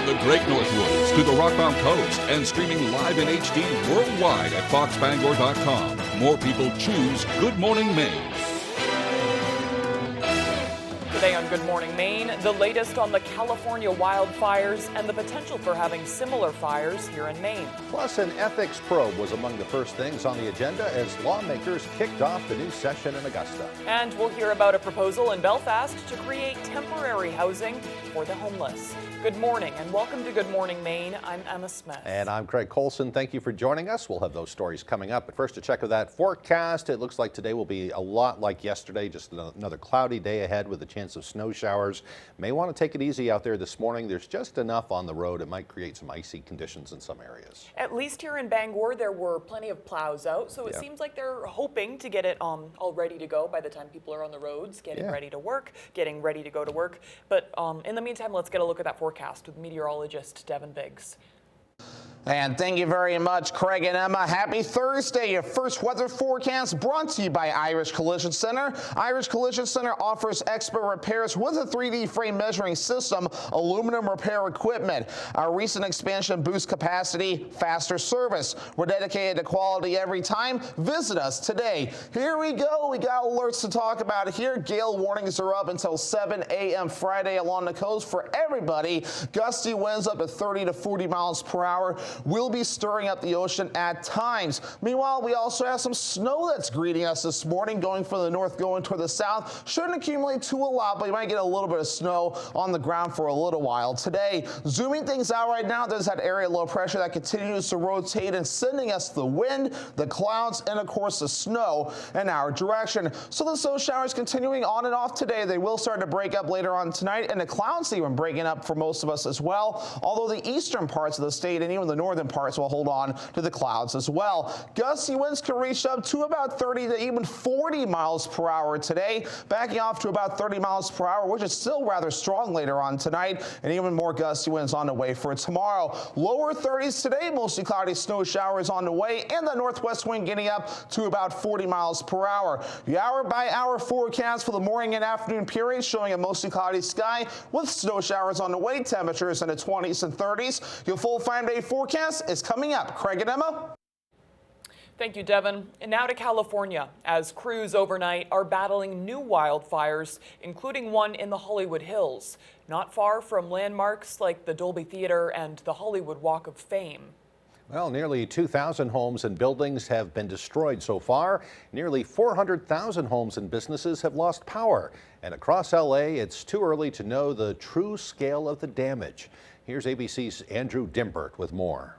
the Great North Woods to the Rockbound Coast and streaming live in HD worldwide at foxbangor.com. More people choose Good Morning Maine. Today on Good Morning Maine, the latest on the California wildfires and the potential for having similar fires here in Maine. Plus, an ethics probe was among the first things on the agenda as lawmakers kicked off the new session in Augusta. And we'll hear about a proposal in Belfast to create temporary housing for the homeless. Good morning and welcome to Good Morning Maine. I'm Emma Smith. And I'm Craig Colson. Thank you for joining us. We'll have those stories coming up. But first, a check of that forecast. It looks like today will be a lot like yesterday, just another cloudy day ahead with a chance of snow showers. May want to take it easy out there this morning. There's just enough on the road. It might create some icy conditions in some areas. At least here in Bangor, there were plenty of plows out, so it seems like they're hoping to get it all ready to go by the time people are on the roads, getting ready to work, getting ready to go to work. But in the meantime, let's get a look at that forecast with meteorologist Devin Biggs. And thank you very much, Craig and Emma. Happy Thursday. Your first weather forecast brought to you by Irish Collision Center. Irish Collision Center offers expert repairs with a 3D frame measuring system, aluminum repair equipment. Our recent expansion boosts capacity, faster service. We're dedicated to quality every time. Visit us today. Here we go. We got alerts to talk about here. Gale warnings are up until 7 a.m. Friday along the coast for everybody. Gusty winds up to 30 to 40 miles per hour. Will be stirring up the ocean at times. Meanwhile, we also have some snow that's greeting us this morning, going from the north, going toward the south. Shouldn't accumulate to a lot, but you might get a little bit of snow on the ground for a little while today. Zooming things out right now, there's that area low pressure that continues to rotate and sending us the wind, the clouds, and of course the snow in our direction. So the snow showers continuing on and off today. They will start to break up later on tonight, and the clouds even breaking up for most of us as well. Although the eastern parts of the state and even the northern parts will hold on to the clouds as well. Gusty winds can reach up to about 30 to even 40 miles per hour today, backing off to about 30 miles per hour, which is still rather strong later on tonight, and even more gusty winds on the way for tomorrow. Lower 30s today, mostly cloudy snow showers on the way, and the northwest wind getting up to about 40 miles per hour. The hour-by-hour forecast for the morning and afternoon period showing a mostly cloudy sky with snow showers on the way, temperatures in the 20s and 30s. Your full 5-day forecast is coming up. Craig and Emma. Thank you, Devin. And now to California, as crews overnight are battling new wildfires, including one in the Hollywood Hills, not far from landmarks like the Dolby Theater and the Hollywood Walk of Fame. Well, nearly 2,000 homes and buildings have been destroyed so far. Nearly 400,000 homes and businesses have lost power. And across LA, it's too early to know the true scale of the damage. Here's ABC's Andrew Dimbert with more.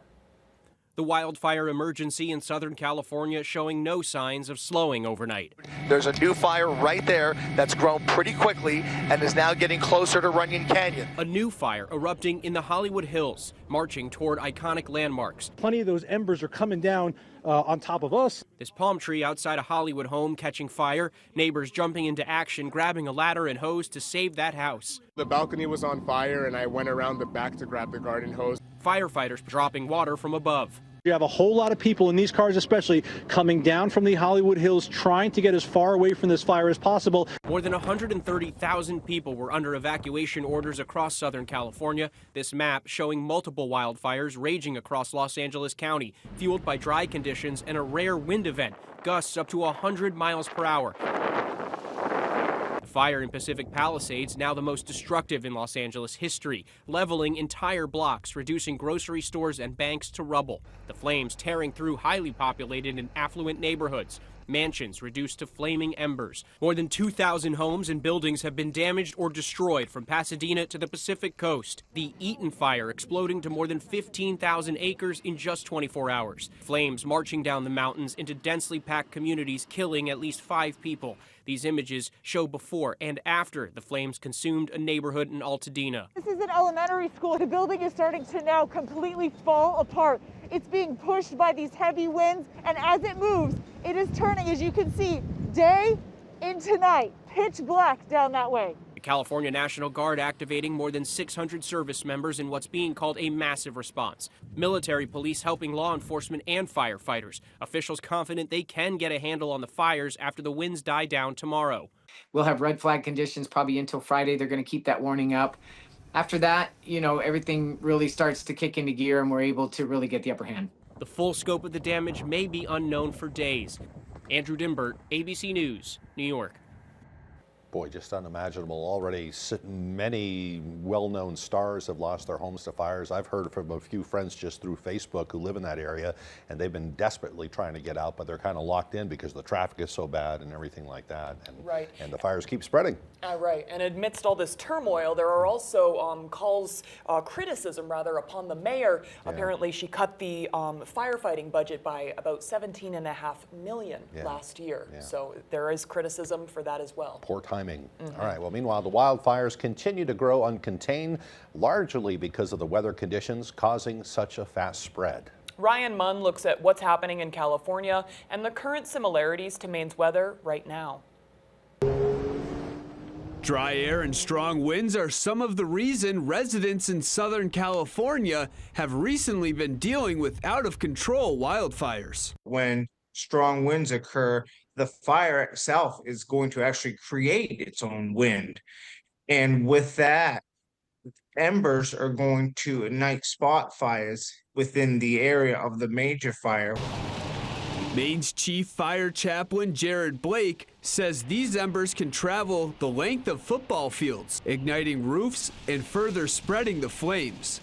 The wildfire emergency in Southern California showing no signs of slowing overnight. There's a new fire right there that's grown pretty quickly and is now getting closer to Runyon Canyon. A new fire erupting in the Hollywood Hills, marching toward iconic landmarks. Plenty of those embers are coming down on top of us. This palm tree outside a Hollywood home catching fire, neighbors jumping into action, grabbing a ladder and hose to save that house. The balcony was on fire and I went around the back to grab the garden hose. Firefighters dropping water from above. You have a whole lot of people in these cars especially coming down from the Hollywood Hills trying to get as far away from this fire as possible. More than 130,000 people were under evacuation orders across Southern California. This map showing multiple wildfires raging across Los Angeles County, fueled by dry conditions and a rare wind event, gusts up to 100 miles per hour. Fire in Pacific Palisades, now the most destructive in Los Angeles history, leveling entire blocks, reducing grocery stores and banks to rubble. The flames tearing through highly populated and affluent neighborhoods. Mansions reduced to flaming embers. More than 2,000 homes and buildings have been damaged or destroyed from Pasadena to the Pacific coast. The Eaton fire exploding to more than 15,000 acres in just 24 hours. Flames marching down the mountains into densely packed communities, killing at least 5 people. These images show before and after the flames consumed a neighborhood in Altadena. This is an elementary school. The building is starting to now completely fall apart. It's being pushed by these heavy winds, and as it moves, it is turning, as you can see, day into night, pitch black down that way. The California National Guard activating more than 600 service members in what's being called a massive response. Military police helping law enforcement and firefighters. Officials confident they can get a handle on the fires after the winds die down tomorrow. We'll have red flag conditions probably until Friday. They're going to keep that warning up. After that, everything really starts to kick into gear and we're able to really get the upper hand. The full scope of the damage may be unknown for days. Andrew Dimbert, ABC News, New York. Boy, just unimaginable. Already many well-known stars have lost their homes to fires. I've heard from a few friends just through Facebook who live in that area, and they've been desperately trying to get out, but they're kind of locked in because the traffic is so bad and everything like that. And, right. And the fires keep spreading. Right. And amidst all this turmoil, there are also criticism upon the mayor. Yeah. Apparently, she cut the firefighting budget by about $17.5 million last year. Yeah. So there is criticism for that as well. Poor timing. Mm-hmm. All right. Well, meanwhile, the wildfires continue to grow uncontained, largely because of the weather conditions causing such a fast spread. Ryan Munn looks at what's happening in California and the current similarities to Maine's weather right now. Dry air and strong winds are some of the reason residents in Southern California have recently been dealing with out-of-control wildfires. When strong winds occur, the fire itself is going to actually create its own wind. And with that, embers are going to ignite spot fires within the area of the major fire. Maine's chief fire chaplain Jared Blake says these embers can travel the length of football fields, igniting roofs and further spreading the flames.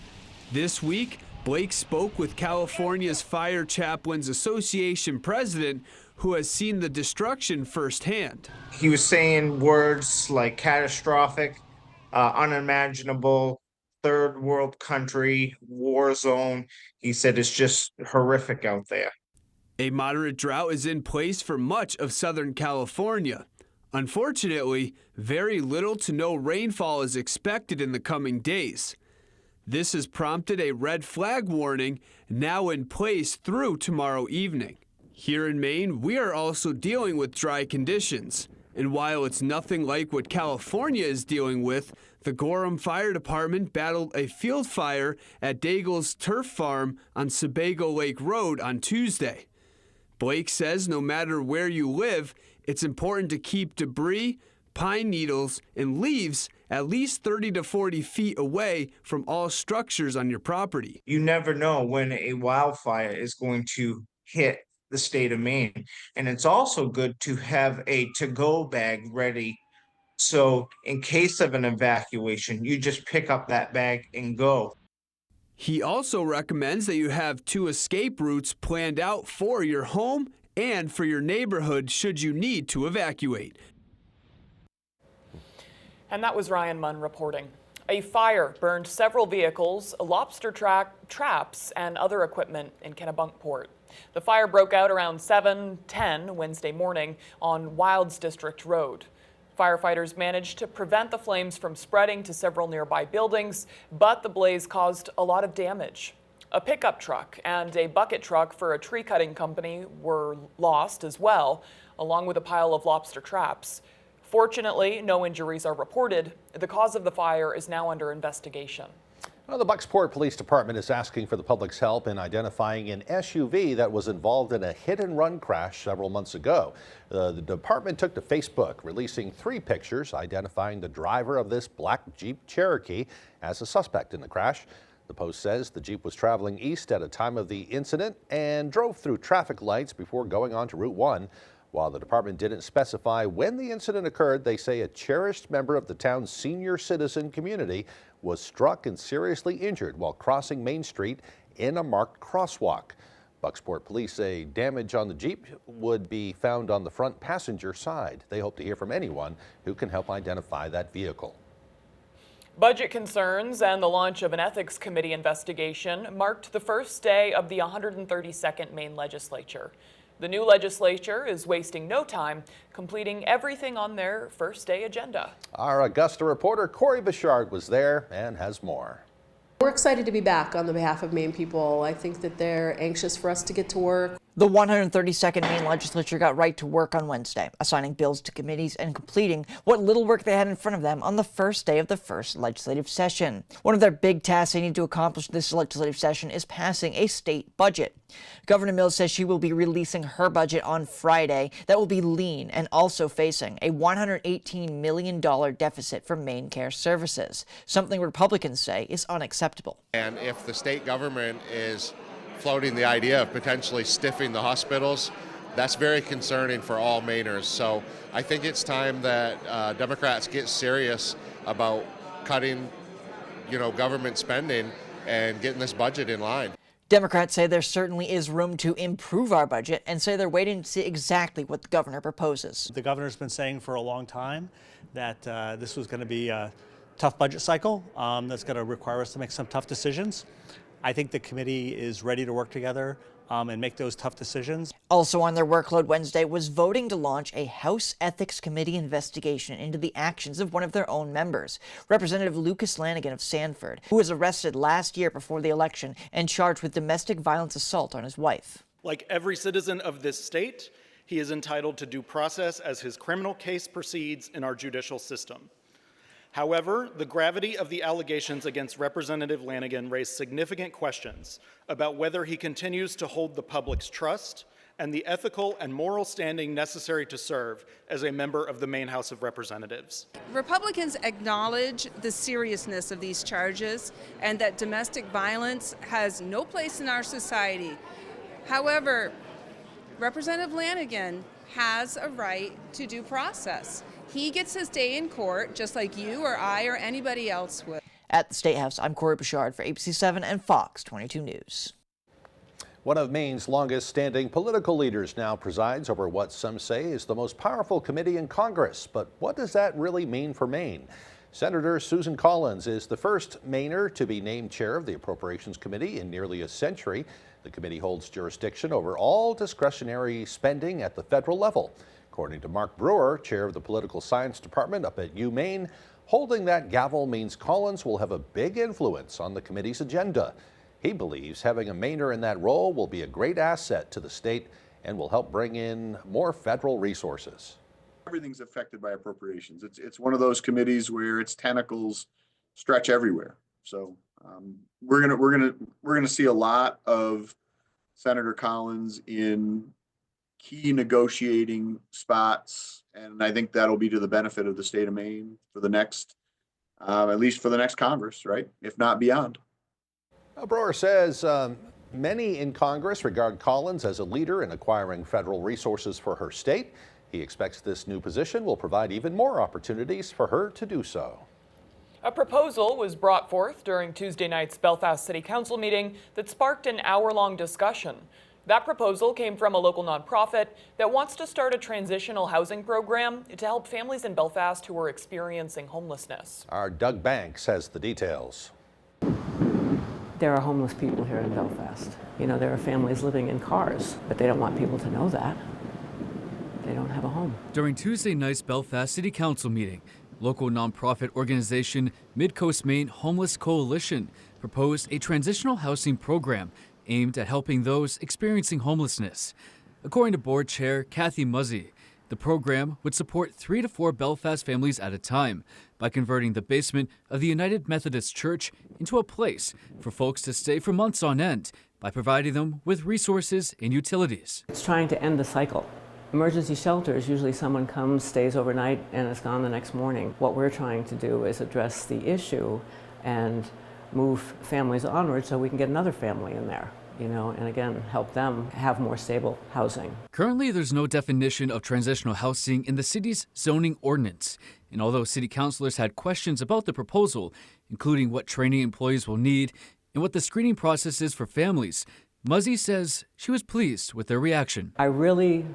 This week, Blake spoke with California's Fire Chaplains Association president, who has seen the destruction firsthand. He was saying words like catastrophic, unimaginable, third world country, war zone. He said it's just horrific out there. A moderate drought is in place for much of Southern California. Unfortunately, very little to no rainfall is expected in the coming days. This has prompted a red flag warning now in place through tomorrow evening. Here in Maine, we are also dealing with dry conditions. And while it's nothing like what California is dealing with, the Gorham Fire Department battled a field fire at Daigle's Turf Farm on Sebago Lake Road on Tuesday. Blake says no matter where you live, it's important to keep debris, pine needles, and leaves at least 30 to 40 feet away from all structures on your property. You never know when a wildfire is going to hit the state of Maine. And it's also good to have a to-go bag ready. So in case of an evacuation, you just pick up that bag and go. He also recommends that you have 2 escape routes planned out for your home and for your neighborhood should you need to evacuate. And that was Ryan Munn reporting. A fire burned several vehicles, lobster traps, and other equipment in Kennebunkport. The fire broke out around 7:10 Wednesday morning on Wilds District Road. Firefighters managed to prevent the flames from spreading to several nearby buildings, but the blaze caused a lot of damage. A pickup truck and a bucket truck for a tree cutting company were lost as well, along with a pile of lobster traps. Fortunately, no injuries are reported. The cause of the fire is now under investigation. Well, the Bucksport Police Department is asking for the public's help in identifying an SUV that was involved in a hit-and-run crash several months ago. The department took to Facebook, releasing 3 pictures identifying the driver of this black Jeep Cherokee as a suspect in the crash. The post says the Jeep was traveling east at a time of the incident and drove through traffic lights before going on to Route 1. While the department didn't specify when the incident occurred, they say a cherished member of the town's senior citizen community was struck and seriously injured while crossing Main Street in a marked crosswalk. Bucksport police say damage on the Jeep would be found on the front passenger side. They hope to hear from anyone who can help identify that vehicle. Budget concerns and the launch of an ethics committee investigation marked the first day of the 132nd Maine legislature. The new legislature is wasting no time completing everything on their first day agenda. Our Augusta reporter Corey Bouchard was there and has more. We're excited to be back on the behalf of Maine people. I think that they're anxious for us to get to work. The 132nd Maine legislature got right to work on Wednesday, assigning bills to committees and completing what little work they had in front of them on the first day of the first legislative session. One of their big tasks they need to accomplish this legislative session is passing a state budget. Governor Mills says she will be releasing her budget on Friday that will be lean and also facing a $118 million deficit for Maine Care Services, something Republicans say is unacceptable. And if the state government is floating the idea of potentially stiffing the hospitals, that's very concerning for all Mainers. So I think it's time that Democrats get serious about cutting, government spending and getting this budget in line. Democrats say there certainly is room to improve our budget and say they're waiting to see exactly what the governor proposes. The governor's been saying for a long time that this was going to be a tough budget cycle that's going to require us to make some tough decisions. I think the committee is ready to work together and make those tough decisions. Also on their workload Wednesday was voting to launch a House Ethics Committee investigation into the actions of one of their own members, Representative Lucas Lanigan of Sanford, who was arrested last year before the election and charged with domestic violence assault on his wife. Like every citizen of this state, he is entitled to due process as his criminal case proceeds in our judicial system. However, the gravity of the allegations against Representative Lanigan raised significant questions about whether he continues to hold the public's trust and the ethical and moral standing necessary to serve as a member of the Maine House of Representatives. Republicans acknowledge the seriousness of these charges and that domestic violence has no place in our society. However, Representative Lanigan has a right to due process. He gets his day in court just like you or I or anybody else would. At the State House, I'm Corey Bouchard for ABC 7 and Fox 22 News. One of Maine's longest-standing political leaders now presides over what some say is the most powerful committee in Congress. But what does that really mean for Maine? Senator Susan Collins is the first Mainer to be named chair of the Appropriations Committee in nearly a century. The committee holds jurisdiction over all discretionary spending at the federal level. According to Mark Brewer, chair of the Political Science Department up at UMaine, holding that gavel means Collins will have a big influence on the committee's agenda. He believes having a Mainer in that role will be a great asset to the state and will help bring in more federal resources. Everything's affected by appropriations. It's one of those committees where its tentacles stretch everywhere. So we're gonna see a lot of Senator Collins in key negotiating spots, and I think that'll be to the benefit of the state of Maine for the next, at least for the next Congress, right? If not beyond. Brewer says many in Congress regard Collins as a leader in acquiring federal resources for her state. He expects this new position will provide even more opportunities for her to do so. A proposal was brought forth during Tuesday night's Belfast City Council meeting that sparked an hour-long discussion. That proposal came from a local nonprofit that wants to start a transitional housing program to help families in Belfast who are experiencing homelessness. Our Doug Banks has the details. There are homeless people here in Belfast. There are families living in cars, but they don't want people to know that. They don't have a home. During Tuesday night's Belfast City Council meeting, local nonprofit organization Mid-Coast Maine Homeless Coalition proposed a transitional housing program aimed at helping those experiencing homelessness. According to board chair Kathy Muzzy, the program would support 3 to 4 Belfast families at a time by converting the basement of the United Methodist Church into a place for folks to stay for months on end by providing them with resources and utilities. It's trying to end the cycle. Emergency shelters, usually someone comes, stays overnight, and is gone the next morning. What we're trying to do is address the issue and move families onward so we can get another family in there, and again, help them have more stable housing. Currently, there's no definition of transitional housing in the city's zoning ordinance. And although city councilors had questions about the proposal, including what training employees will need and what the screening process is for families, Muzzy says she was pleased with their reaction. I really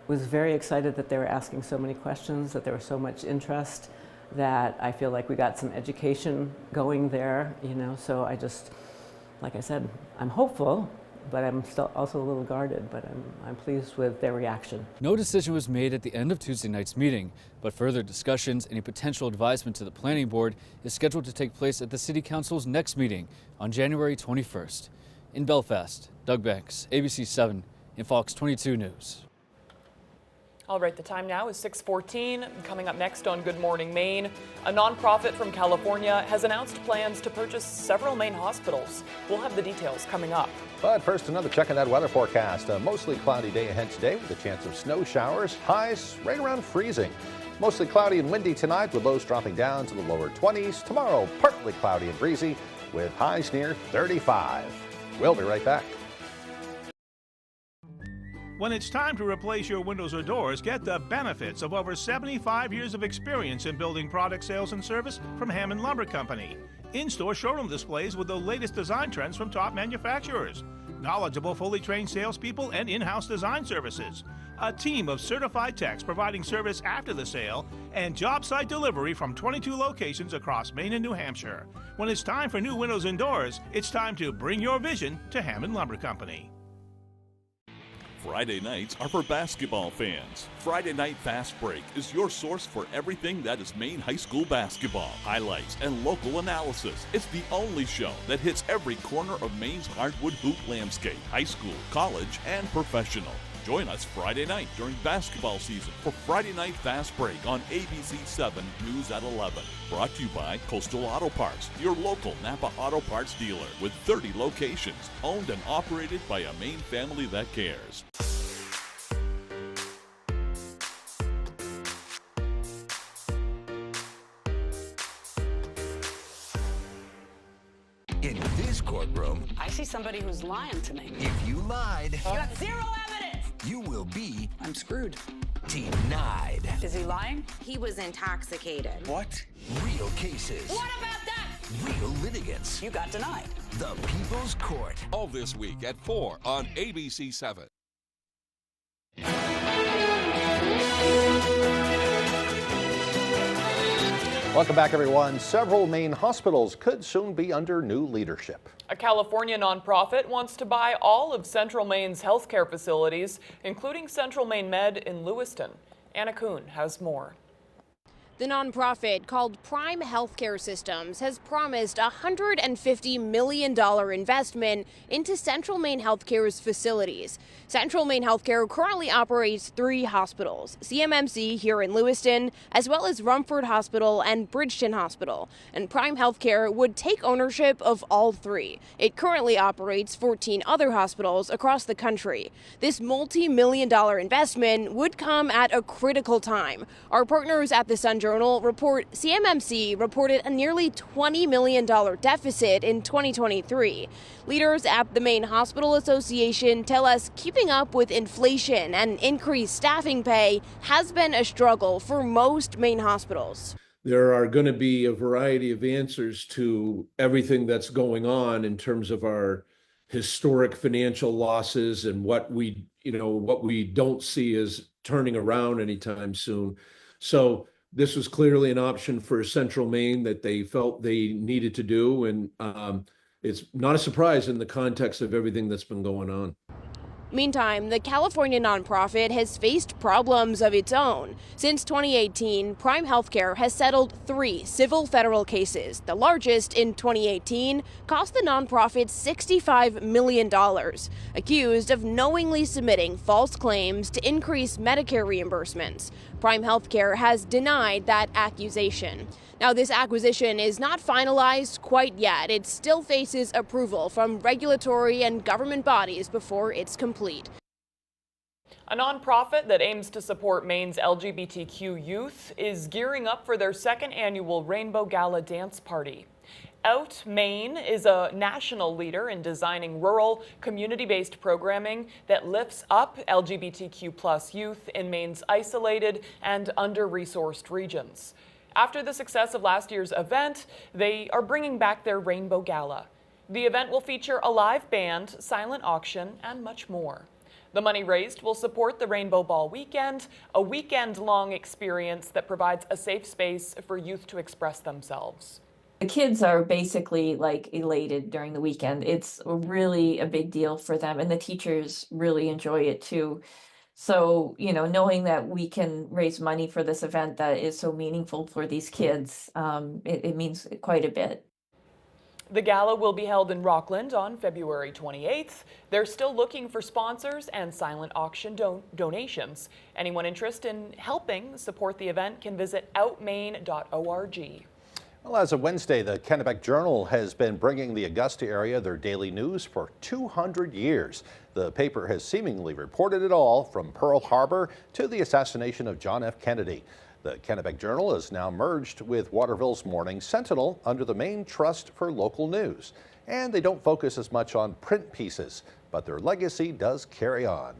was very excited that they were asking so many questions, that there was so much interest, that I feel like we got some education going there, so I just, like I said, I'm hopeful, but I'm still also a little guarded, but I'm pleased with their reaction. No decision was made at the end of Tuesday night's meeting, but further discussions and a potential advisement to the planning board is scheduled to take place at the City Council's next meeting on January 21st. In Belfast, Doug Banks, ABC 7 in Fox 22 News. All right, the time now is 6:14. Coming up next on Good Morning Maine, a nonprofit from California has announced plans to purchase several Maine hospitals. We'll have the details coming up. But first, another check of that weather forecast. A mostly cloudy day ahead today with a chance of snow showers. Highs right around freezing. Mostly cloudy and windy tonight with lows dropping down to the lower 20s. Tomorrow, partly cloudy and breezy with highs near 35. We'll be right back. When it's time to replace your windows or doors, get the benefits of over 75 years of experience in building product sales and service from Hammond Lumber Company. In-store showroom displays with the latest design trends from top manufacturers. Knowledgeable, fully trained salespeople and in-house design services. A team of certified techs providing service after the sale, and job site delivery from 22 locations across Maine and New Hampshire. When it's time for new windows and doors, it's time to bring your vision to Hammond Lumber Company. Friday nights are for basketball fans. Friday Night Fast Break is your source for everything that is Maine high school basketball. Highlights and local analysis. It's the only show that hits every corner of Maine's hardwood hoop landscape, high school, college, and professional. Join us Friday night during basketball season for Friday Night Fast Break on ABC 7 News at 11. Brought to you by Coastal Auto Parts, your local Napa Auto Parts dealer with 30 locations, owned and operated by a Maine family that cares. In this courtroom, I see somebody who's lying to me. if you lied, You got zero evidence. you will be I'm screwed. denied. Is he lying? He was intoxicated. What? Real cases. What about that? Real litigants. You got denied. The People's Court. All this week at 4 on ABC 7. Welcome back, everyone. Several Maine hospitals could soon be under new leadership. A California nonprofit wants to buy all of Central Maine's healthcare facilities, including Central Maine Med in Lewiston. Anna Kuhn has more. The nonprofit called Prime Healthcare Systems has promised a $150 million investment into Central Maine Healthcare's facilities. Central Maine Healthcare currently operates 3 hospitals, CMMC here in Lewiston, as well as Rumford Hospital and Bridgeton Hospital. And Prime Healthcare would take ownership of all 3. It currently operates 14 other hospitals across the country. This multi-million-dollar investment would come at a critical time. Our partners at the Sun-Journal report CMMC reported a nearly $20 million deficit in 2023. Leaders at the Maine Hospital Association tell us keeping up with inflation and increased staffing pay has been a struggle for most Maine hospitals. There are going to be a variety of answers to everything that's going on in terms of our historic financial losses and what we don't see as turning around anytime soon. So this was clearly an option for Central Maine that they felt they needed to do. And it's not a surprise in the context of everything that's been going on. Meantime, the California nonprofit has faced problems of its own. Since 2018, Prime Healthcare has settled 3 civil federal cases. The largest, in 2018, cost the nonprofit $65 million, accused of knowingly submitting false claims to increase Medicare reimbursements. Prime Healthcare has denied that accusation. Now, this acquisition is not finalized quite yet. It still faces approval from regulatory and government bodies before it's complete. A nonprofit that aims to support Maine's LGBTQ youth is gearing up for their 2nd annual Rainbow Gala dance party. Out Maine is a national leader in designing rural, community-based programming that lifts up LGBTQ+ youth in Maine's isolated and under-resourced regions. After the success of last year's event, they are bringing back their Rainbow Gala. The event will feature a live band, silent auction, and much more. The money raised will support the Rainbow Ball Weekend, a weekend-long experience that provides a safe space for youth to express themselves. The kids are basically like elated during the weekend. It's really a big deal for them, and the teachers really enjoy it too. So, knowing that we can raise money for this event that is so meaningful for these kids, it means quite a bit. The gala will be held in Rockland on February 28th. They're still looking for sponsors and silent auction donations. Anyone interested in helping support the event can visit outmain.org. Well, as of Wednesday, the Kennebec Journal has been bringing the Augusta area their daily news for 200 years. The paper has seemingly reported it all, from Pearl Harbor to the assassination of John F. Kennedy. The Kennebec Journal is now merged with Waterville's Morning Sentinel under the Maine Trust for Local News. And they don't focus as much on print pieces, but their legacy does carry on.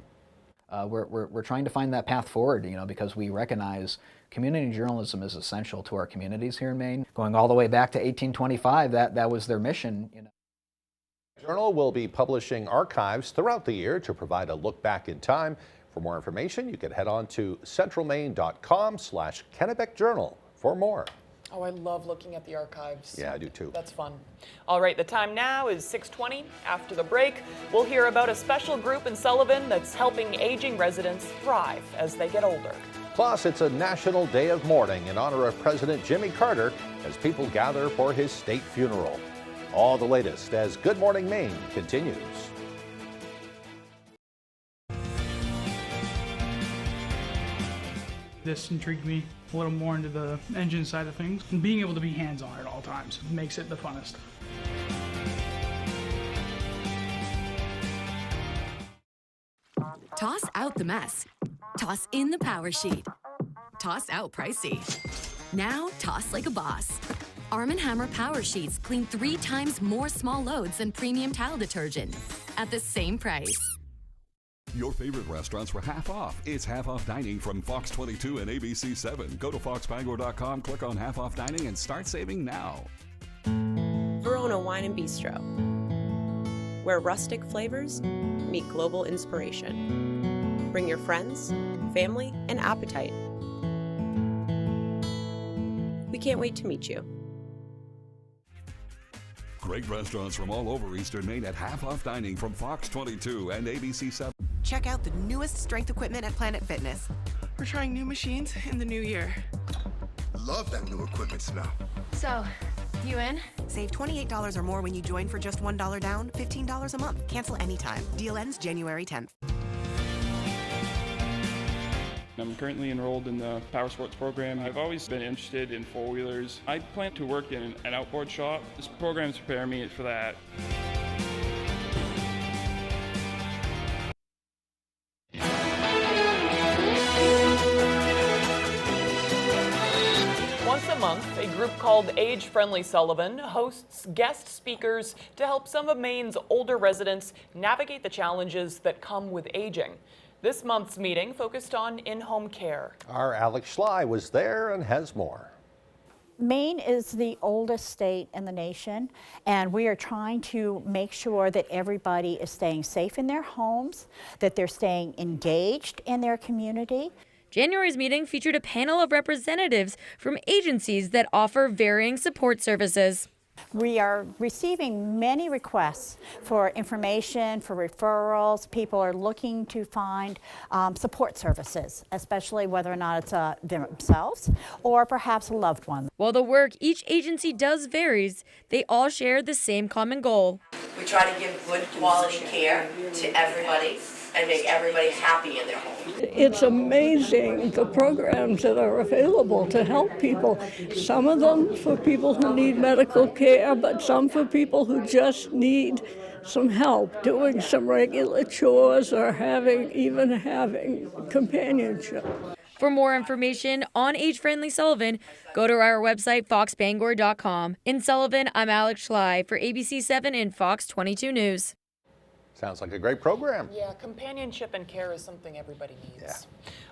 We're trying to find that path forward, because we recognize community journalism is essential to our communities here in Maine. Going all the way back to 1825, that was their mission. The Journal will be publishing archives throughout the year to provide a look back in time. For more information, you can head on to centralmaine.com/Kennebec Journal for more. Oh, I love looking at the archives. Yeah, I do too. That's fun. All right, the time now is 6:20. After the break, we'll hear about a special group in Sullivan that's helping aging residents thrive as they get older. Plus, it's a National Day of Mourning in honor of President Jimmy Carter as people gather for his state funeral. All the latest as Good Morning Maine continues. This intrigued me a little more into the engine side of things. And being able to be hands-on at all times makes it the funnest. Toss out the mess. Toss in the power sheet. Toss out pricey. Now toss like a boss. Arm & Hammer Power Sheets clean 3 times more small loads than premium towel detergent at the same price. Your favorite restaurants were half off. It's half off dining from Fox 22 and ABC 7. Go to foxbangor.com, click on half off dining, and start saving now. Verona Wine and Bistro, where rustic flavors meet global inspiration. Bring your friends, family, and appetite. We can't wait to meet you. Great restaurants from all over Eastern Maine at half off dining from Fox 22 and ABC 7. Check out the newest strength equipment at Planet Fitness. We're trying new machines in the new year. Love that new equipment smell. So, you in? Save $28 or more when you join for just $1 down, $15 a month. Cancel anytime. Deal ends January 10th. I'm currently enrolled in the power sports program. I've always been interested in four-wheelers. I plan to work in an outboard shop. This program's preparing me for that. Once a month, a group called Age Friendly Sullivan hosts guest speakers to help some of Maine's older residents navigate the challenges that come with aging. This month's meeting focused on in-home care. Our Alex Schley was there and has more. Maine is the oldest state in the nation, and we are trying to make sure that everybody is staying safe in their homes, that they're staying engaged in their community. January's meeting featured a panel of representatives from agencies that offer varying support services. We are receiving many requests for information, for referrals. People are looking to find support services, especially whether or not it's themselves or perhaps a loved one. While the work each agency does varies, they all share the same common goal. We try to give good quality care to everybody and make everybody happy in their home. It's amazing the programs that are available to help people. Some of them for people who need medical care, but some for people who just need some help doing some regular chores or even having companionship. For more information on Age Friendly Sullivan, go to our website, foxbangor.com. In Sullivan, I'm Alex Schley for ABC 7 and Fox 22 News. Sounds like a great program. Yeah, companionship and care is something everybody needs. Yeah.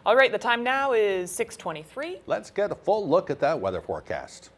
All right, the time now is 6:23. Let's get a full look at that weather forecast.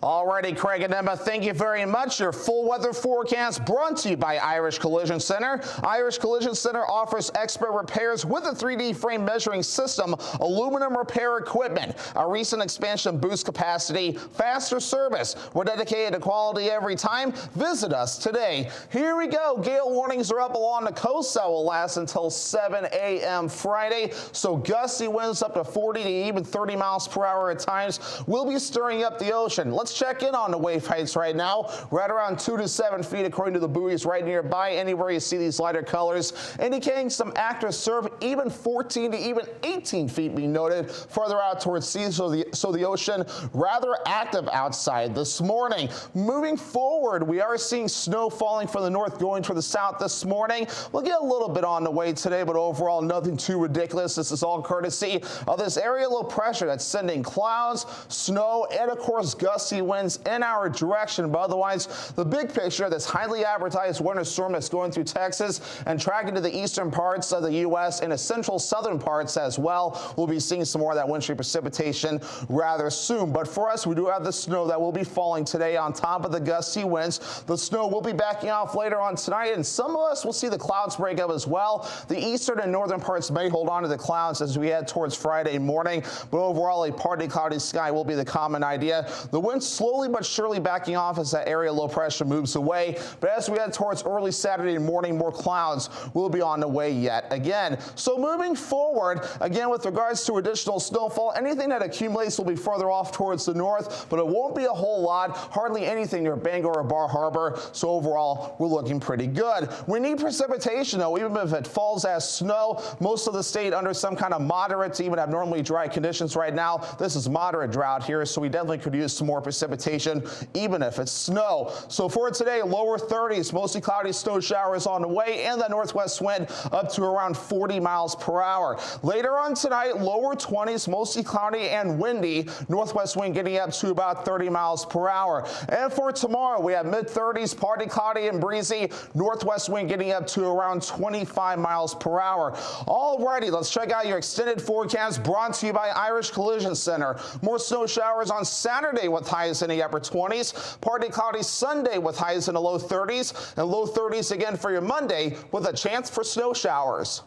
Alrighty, Craig and Emma, thank you very much. Your full weather forecast brought to you by Irish Collision Center. Irish Collision Center offers expert repairs with a 3D frame measuring system, aluminum repair equipment. A recent expansion boosts capacity, faster service. We're dedicated to quality every time. Visit us today. Here we go. Gale warnings are up along the coast. That will last until 7 a.m. Friday. So gusty winds up to 40 to even 30 miles per hour at times will be stirring up the ocean. Let's let's check in on the wave heights right now. Right around 2 to 7 feet according to the buoys right nearby. Anywhere you see these lighter colors indicating some active surf, even 14 to even 18 feet being noted further out towards sea. So the ocean rather active outside this morning. Moving forward, we are seeing snow falling from the north going toward the south this morning. We'll get a little bit on the way today, but overall nothing too ridiculous. This is all courtesy of this area low pressure that's sending clouds, snow, and of course gusty winds in our direction. But otherwise, the big picture, this highly advertised winter storm that's going through Texas and tracking to the eastern parts of the U.S. and the central southern parts as well. We'll be seeing some more of that wintry precipitation rather soon. But for us, we do have the snow that will be falling today on top of the gusty winds. The snow will be backing off later on tonight, and some of us will see the clouds break up as well. The eastern and northern parts may hold on to the clouds as we head towards Friday morning, but overall a partly cloudy sky will be the common idea. The wind slowly but surely backing off as that area low pressure moves away, but as we head towards early Saturday morning, more clouds will be on the way yet again. So moving forward, again with regards to additional snowfall, anything that accumulates will be further off towards the north, but it won't be a whole lot, hardly anything near Bangor or Bar Harbor. So overall, we're looking pretty good. We need precipitation though, even if it falls as snow. Most of the state under some kind of moderate to even abnormally dry conditions right now. This is moderate drought here, so we definitely could use some more precipitation, even if it's snow. So for today, lower 30s, mostly cloudy snow showers on the way, and the northwest wind up to around 40 miles per hour. Later on tonight, lower 20s, mostly cloudy and windy. Northwest wind getting up to about 30 miles per hour. And for tomorrow, we have mid-30s, partly cloudy and breezy. Northwest wind getting up to around 25 miles per hour. Alrighty, let's check out your extended forecast brought to you by Irish Collision Center. More snow showers on Saturday with highs in the upper 20s. Partly cloudy Sunday with highs in the low 30s. And low 30s again for your Monday with a chance for snow showers.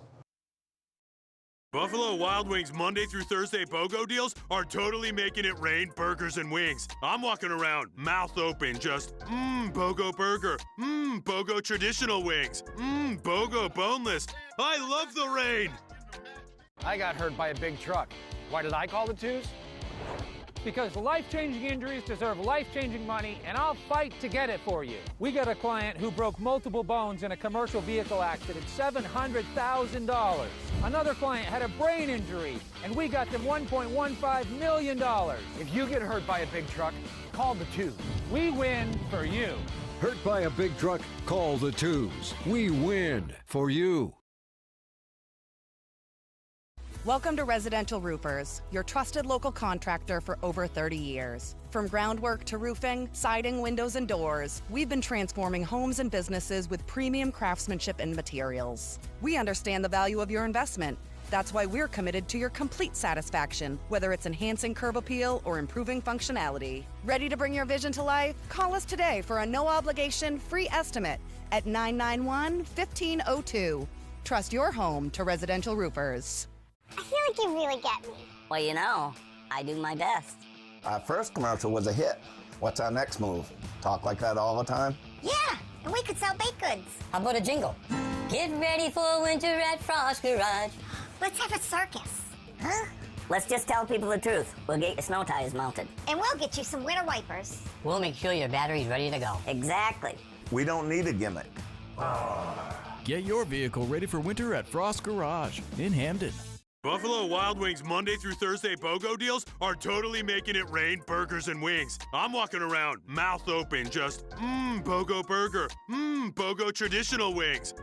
Buffalo Wild Wings Monday through Thursday BOGO deals are totally making it rain burgers and wings. I'm walking around, mouth open, just, BOGO burger, BOGO traditional wings, BOGO boneless. I love the rain. I got hurt by a big truck. Why did I call the twos? Because life-changing injuries deserve life-changing money, and I'll fight to get it for you. We got a client who broke multiple bones in a commercial vehicle accident, $700,000. Another client had a brain injury, and we got them $1.15 million. If you get hurt by a big truck, call the twos. We win for you. Hurt by a big truck, call the twos. We win for you. Welcome to Residential Roofers, your trusted local contractor for over 30 years. From groundwork to roofing, siding, windows, and doors, we've been transforming homes and businesses with premium craftsmanship and materials. We understand the value of your investment. That's why we're committed to your complete satisfaction, whether it's enhancing curb appeal or improving functionality. Ready to bring your vision to life? Call us today for a no-obligation free estimate at 991-1502. Trust your home to Residential Roofers. I feel like you really get me. Well, you know, I do my best. Our first commercial was a hit. What's our next move? Talk like that all the time? Yeah, and we could sell baked goods. How about a jingle? Get ready for winter at Frost Garage. Let's have a circus. Huh? Let's just tell people the truth. We'll get your snow tires mounted. And we'll get you some winter wipers. We'll make sure your battery's ready to go. Exactly. We don't need a gimmick. Get your vehicle ready for winter at Frost Garage in Hamden. Buffalo Wild Wings Monday through Thursday BOGO deals are totally making it rain burgers and wings. I'm walking around, mouth open, just, BOGO burger, BOGO traditional wings,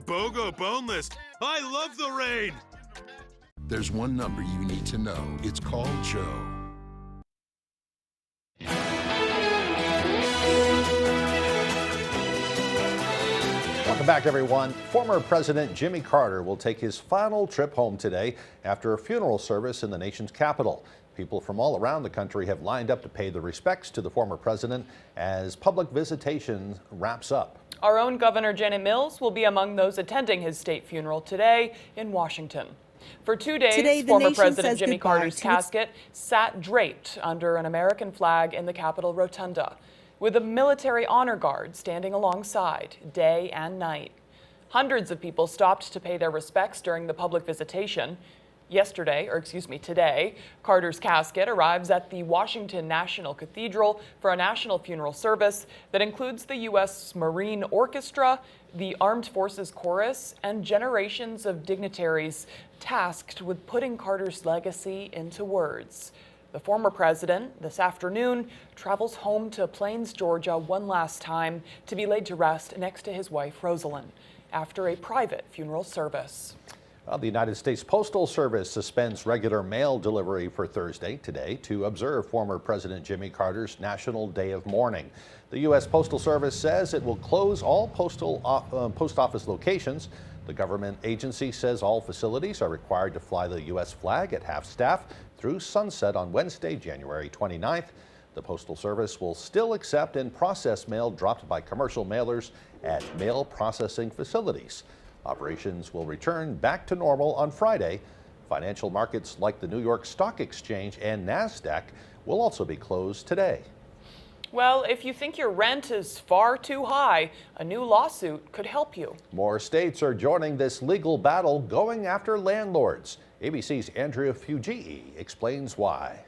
BOGO boneless. I love the rain. There's one number you need to know. It's called Joe. Welcome back, everyone. Former President Jimmy Carter will take his final trip home today after a funeral service in the nation's capital. People from all around the country have lined up to pay their respects to the former president as public visitation wraps up. Our own Governor Janet Mills will be among those attending his state funeral today in Washington. For 2 days, former President Jimmy Carter's casket sat draped under an American flag in the Capitol Rotunda, with a military honor guard standing alongside day and night. Hundreds of people stopped to pay their respects during the public visitation. Today, Carter's casket arrives at the Washington National Cathedral for a national funeral service that includes the U.S. Marine Orchestra, the Armed Forces Chorus, and generations of dignitaries tasked with putting Carter's legacy into words. The former president, this afternoon, travels home to Plains, Georgia one last time to be laid to rest next to his wife, Rosalind, after a private funeral service. Well, the United States Postal Service suspends regular mail delivery for Thursday, today, to observe former President Jimmy Carter's National Day of Mourning. The U.S. Postal Service says it will close all post office locations. The government agency says all facilities are required to fly the U.S. flag at half staff through sunset on Wednesday, January 29th. The Postal Service will still accept and process mail dropped by commercial mailers at mail processing facilities. Operations will return back to normal on Friday. Financial markets like the New York Stock Exchange and NASDAQ will also be closed today. Well, if you think your rent is far too high, a new lawsuit could help you. More states are joining this legal battle going after landlords. ABC's Andrea Fugii explains why.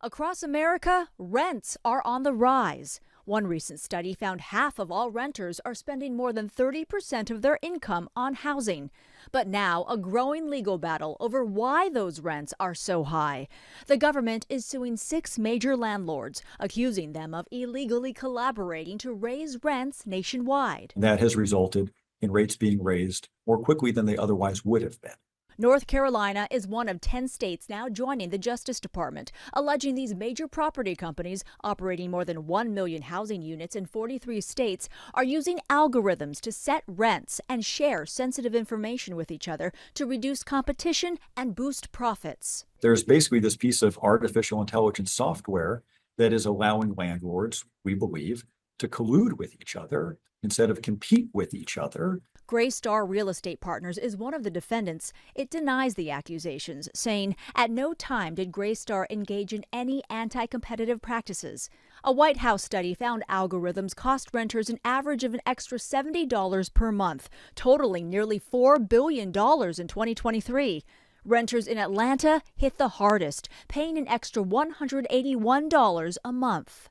Across America, rents are on the rise. One recent study found half of all renters are spending more than 30% of their income on housing. But now, a growing legal battle over why those rents are so high. The government is suing 6 major landlords, accusing them of illegally collaborating to raise rents nationwide. That has resulted in rates being raised more quickly than they otherwise would have been. North Carolina is one of 10 states now joining the Justice Department, alleging these major property companies operating more than 1 million housing units in 43 states are using algorithms to set rents and share sensitive information with each other to reduce competition and boost profits. There's basically this piece of artificial intelligence software that is allowing landlords, we believe, to collude with each other instead of compete with each other. Greystar Real Estate Partners is one of the defendants. It denies the accusations, saying at no time did Greystar engage in any anti-competitive practices. A White House study found algorithms cost renters an average of an extra $70 per month, totaling nearly $4 billion in 2023. Renters in Atlanta hit the hardest, paying an extra $181 a month.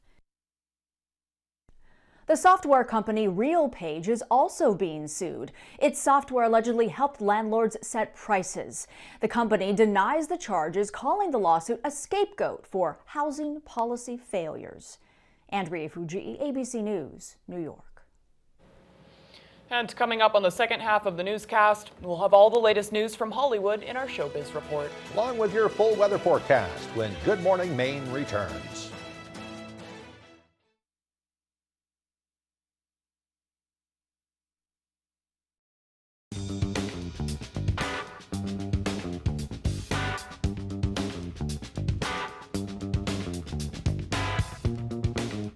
The software company RealPage is also being sued. Its software allegedly helped landlords set prices. The company denies the charges, calling the lawsuit a scapegoat for housing policy failures. Andrea Fugii, ABC News, New York. And coming up on the second half of the newscast, we'll have all the latest news from Hollywood in our Showbiz Report. Along with your full weather forecast when Good Morning Maine returns.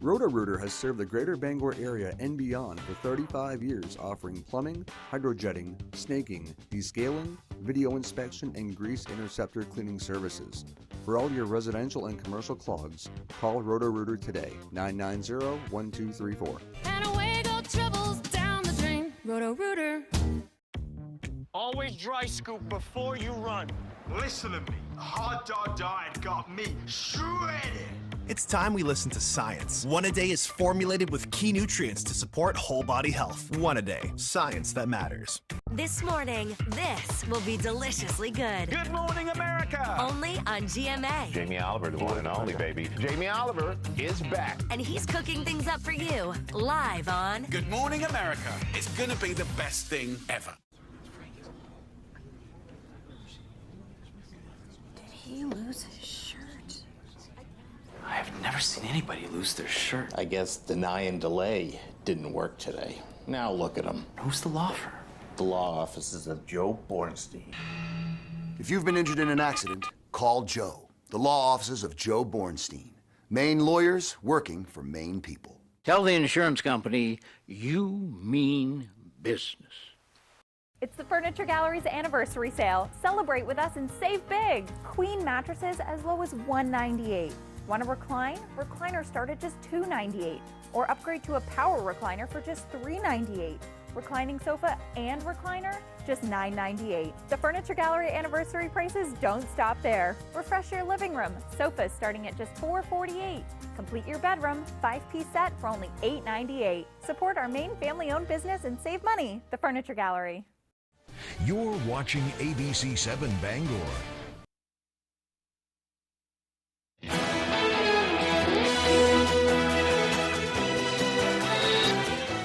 Roto-Rooter has served the greater Bangor area and beyond for 35 years, offering plumbing, hydrojetting, snaking, descaling, video inspection, and grease interceptor cleaning services. For all your residential and commercial clogs, call Roto-Rooter today, 990-1234. And away go troubles down the drain. Roto-Rooter. Always dry scoop before you run. Listen to me. A hot dog diet got me shredded. It's time we listen to science. One A Day is formulated with key nutrients to support whole body health. One A Day, science that matters. This morning, this will be deliciously good. Good morning, America! Only on GMA. Jamie Oliver, the one and only, baby. Jamie Oliver is back. And he's cooking things up for you, live on Good Morning, America. It's gonna be the best thing ever. Did he lose his shirt? I've never seen anybody lose their shirt. I guess deny and delay didn't work today. Now look at him. Who's the law firm? The law offices of Joe Bornstein. If you've been injured in an accident, call Joe. The law offices of Joe Bornstein. Maine lawyers working for Maine people. Tell the insurance company you mean business. It's the Furniture Gallery's anniversary sale. Celebrate with us and save big. Queen mattresses as low as $198. Want to recline? Recliners start at just $298. Or upgrade to a power recliner for just $398. Reclining sofa and recliner, just $9.98. The Furniture Gallery anniversary prices don't stop there. Refresh your living room. Sofas starting at just $4.48. Complete your bedroom, 5-piece set for only $8.98. Support our main family-owned business and save money. The Furniture Gallery. You're watching ABC7 Bangor.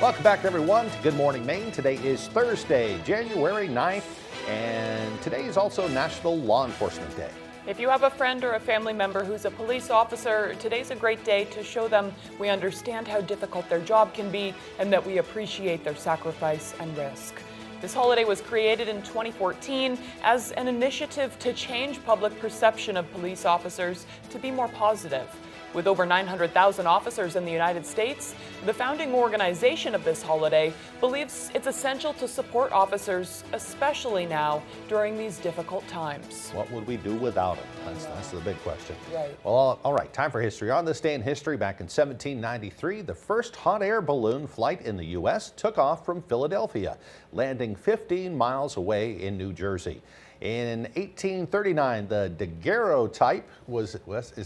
Welcome back, everyone, to Good Morning Maine. Today is Thursday, January 9th, and today is also National Law Enforcement Day. If you have a friend or a family member who's a police officer, today's a great day to show them we understand how difficult their job can be and that we appreciate their sacrifice and risk. This holiday was created in 2014 as an initiative to change public perception of police officers to be more positive. With over 900,000 officers in the United States, the founding organization of this holiday believes it's essential to support officers, especially now during these difficult times. What would we do without them? That's the big question. Right. Well, all right, time for history. On this day in history, back in 1793, the first hot air balloon flight in the U.S. took off from Philadelphia, landing 15 miles away in New Jersey. In 1839, the daguerreotype is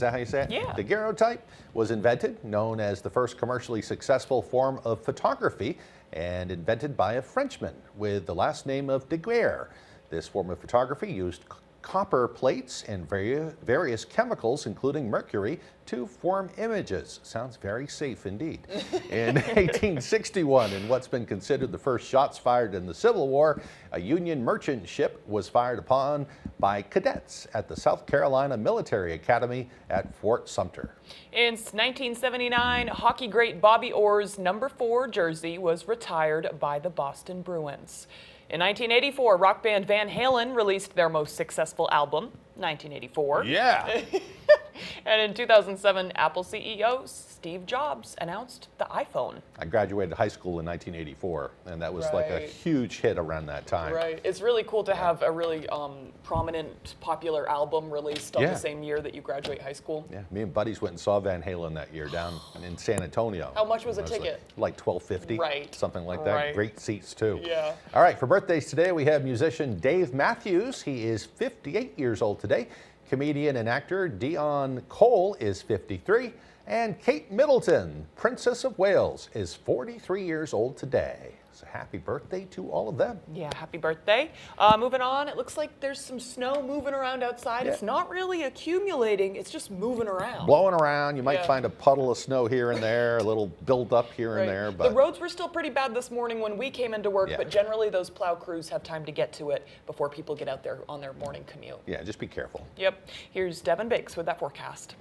that how you say it? Yeah. Daguerreotype was invented, known as the first commercially successful form of photography, and invented by a Frenchman with the last name of Daguerre. This form of photography used copper plates and various chemicals, including mercury, to form images. Sounds very safe indeed. In 1861, in what's been considered the first shots fired in the Civil War, a Union merchant ship was fired upon by cadets at the South Carolina Military Academy at Fort Sumter. In 1979, hockey great Bobby Orr's number 4 jersey was retired by the Boston Bruins. In 1984, rock band Van Halen released their most successful album, 1984. Yeah. And in 2007, Apple CEO Steve Jobs announced the iPhone. I graduated high school in 1984, and that was like a huge hit around that time. Right. It's really cool to have a really prominent, popular album released on the same year that you graduate high school. Yeah, me and buddies went and saw Van Halen that year down in San Antonio. How much was a ticket? Like $12.50. Right. Something like that. Right. Great seats, too. Yeah. All right, for birthdays today, we have musician Dave Matthews. He is 58 years old today. Comedian and actor Dion Cole is 53. And Kate Middleton, Princess of Wales, is 43 years old today. So happy birthday to all of them. Yeah, happy birthday. Moving on, it looks like there's some snow moving around outside. Yeah. It's not really accumulating, it's just moving around. Blowing around. You might find a puddle of snow here and there, a little build up here and there. But the roads were still pretty bad this morning when we came into work, but generally those plow crews have time to get to it before people get out there on their morning commute. Yeah, just be careful. Yep. Here's Devin Biggs with that forecast.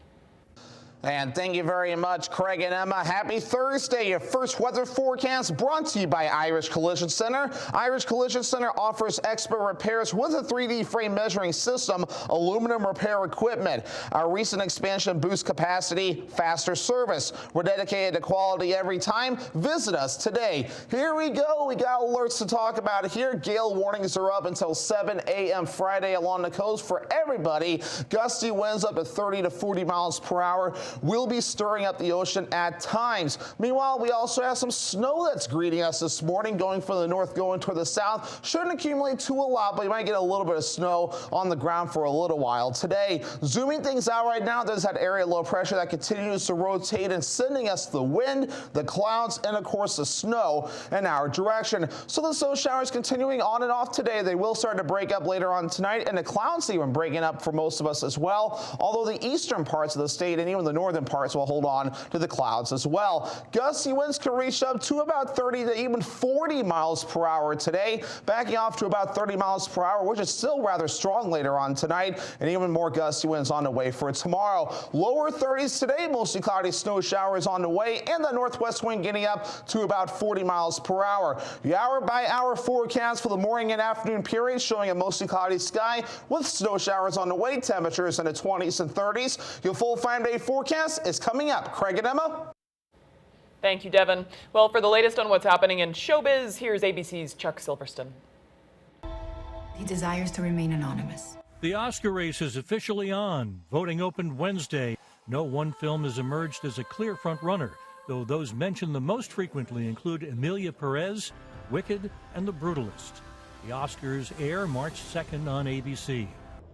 And thank you very much, Craig and Emma. Happy Thursday. Your first weather forecast brought to you by Irish Collision Center. Irish Collision Center offers expert repairs with a 3D frame measuring system, aluminum repair equipment. Our recent expansion boosts capacity, faster service. We're dedicated to quality every time. Visit us today. Here we go. We got alerts to talk about here. Gale warnings are up until 7 a.m. Friday along the coast for everybody. Gusty winds up at 30 to 40 miles per hour. Will be stirring up the ocean at times. Meanwhile, we also have some snow that's greeting us this morning, going from the north, going toward the south. Shouldn't accumulate to a lot, but you might get a little bit of snow on the ground for a little while today. Zooming things out right now, there's that area low pressure that continues to rotate and sending us the wind, the clouds, and of course the snow in our direction. So the snow showers continuing on and off today. They will start to break up later on tonight, and the clouds even breaking up for most of us as well. Although the eastern parts of the state and even the northern parts will hold on to the clouds as well. Gusty winds can reach up to about 30 to even 40 miles per hour today, backing off to about 30 miles per hour, which is still rather strong later on tonight, and even more gusty winds on the way for tomorrow. Lower 30s today, mostly cloudy snow showers on the way, and the northwest wind getting up to about 40 miles per hour. The hour-by-hour forecast for the morning and afternoon period showing a mostly cloudy sky with snow showers on the way, temperatures in the 20s and 30s. Your full 5-day forecast is coming up. Craig and Emma. Thank you, Devin. Well, for the latest on what's happening in showbiz, here's ABC's Chuck Silverston. He desires to remain anonymous. The Oscar race is officially on. Voting opened Wednesday. No one film has emerged as a clear front runner, though those mentioned the most frequently include Emilia Perez, Wicked and The Brutalist. The Oscars air March 2nd on ABC.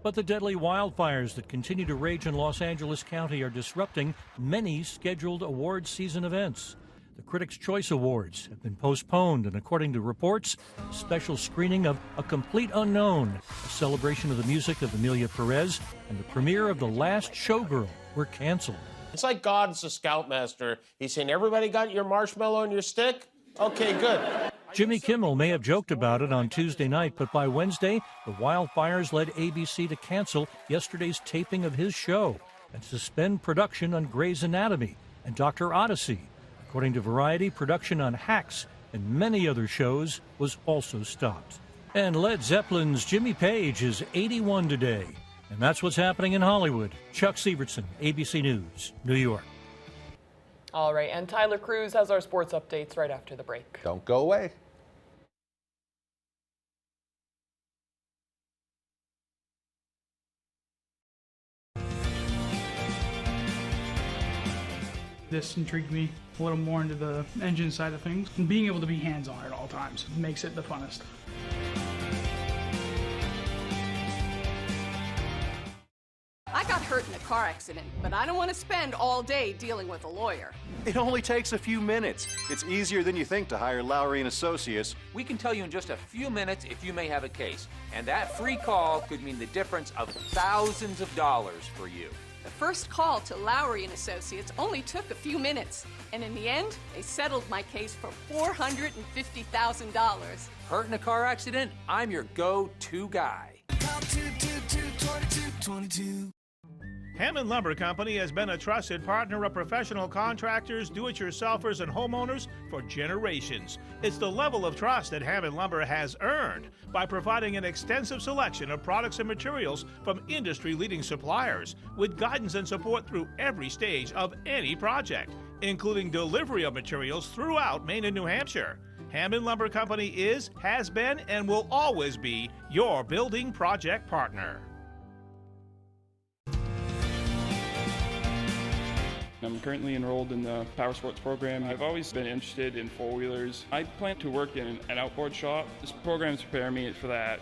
But the deadly wildfires that continue to rage in Los Angeles County are disrupting many scheduled awards season events. The Critics' Choice Awards have been postponed, and according to reports, a special screening of A Complete Unknown, a celebration of the music of Amelia Perez, and the premiere of The Last Showgirl were canceled. It's like God's a scoutmaster. He's saying, everybody got your marshmallow and your stick? Okay, good. Jimmy Kimmel may have joked about it on Tuesday night, but by Wednesday, the wildfires led ABC to cancel yesterday's taping of his show and suspend production on Grey's Anatomy and Dr. Odyssey. According to Variety, production on Hacks and many other shows was also stopped. And Led Zeppelin's Jimmy Page is 81 today. And that's what's happening in Hollywood. Chuck Severson, ABC News, New York. All right, and Tyler Cruz has our sports updates right after the break. Don't go away. This intrigued me a little more into the engine side of things. And being able to be hands-on at all times makes it the funnest. I got hurt in a car accident, but I don't want to spend all day dealing with a lawyer. It only takes a few minutes. It's easier than you think to hire Lowry & Associates. We can tell you in just a few minutes if you may have a case. And that free call could mean the difference of thousands of dollars for you. The first call to Lowry & Associates only took a few minutes, and in the end, they settled my case for $450,000. Hurt in a car accident? I'm your go-to guy. Call 222-2222. Hammond Lumber Company has been a trusted partner of professional contractors, do-it-yourselfers, and homeowners for generations. It's the level of trust that Hammond Lumber has earned by providing an extensive selection of products and materials from industry-leading suppliers with guidance and support through every stage of any project, including delivery of materials throughout Maine and New Hampshire. Hammond Lumber Company is, has been, and will always be your building project partner. I'm currently enrolled in the Power Sports program. I've always been interested in four-wheelers. I plan to work in an outboard shop. This program is preparing me for that.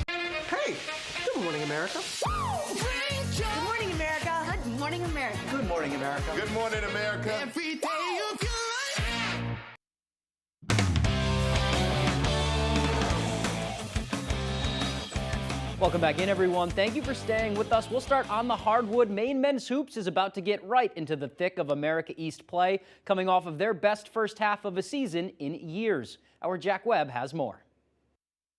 Hey, good morning, America. Good morning, America. Good morning, America. Good morning, America. Good morning, America. Every day of your life. Welcome back in, everyone. Thank you for staying with us. We'll start on the hardwood. Maine men's hoops is about to get right into the thick of America East play, coming off of their best first half of a season in years. Our Jack Webb has more.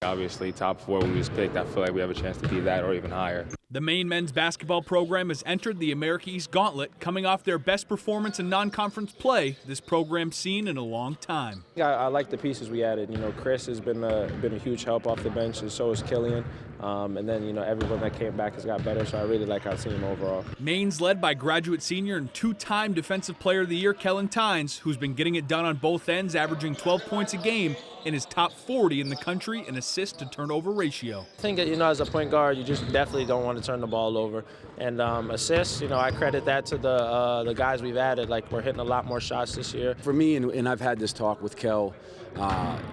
Obviously, top four we just picked, I feel like we have a chance to be that or even higher. The Maine men's basketball program has entered the America East Gauntlet, coming off their best performance in non-conference play this program's seen in a long time. I like the pieces we added. You know, Chris has been a huge help off the bench, and so is Killian. And then, you know, everyone that came back has got better, so I really like our team overall. Maine's led by graduate senior and two-time Defensive Player of the Year, Kellen Tynes, who's been getting it done on both ends, averaging 12 points a game in his top 40 in the country in assist-to-turnover ratio. I think, you know, as a point guard, you just definitely don't want to turn the ball over. And assists, you know, I credit that to the guys we've added. Like, we're hitting a lot more shots this year. For me, and I've had this talk with Kel,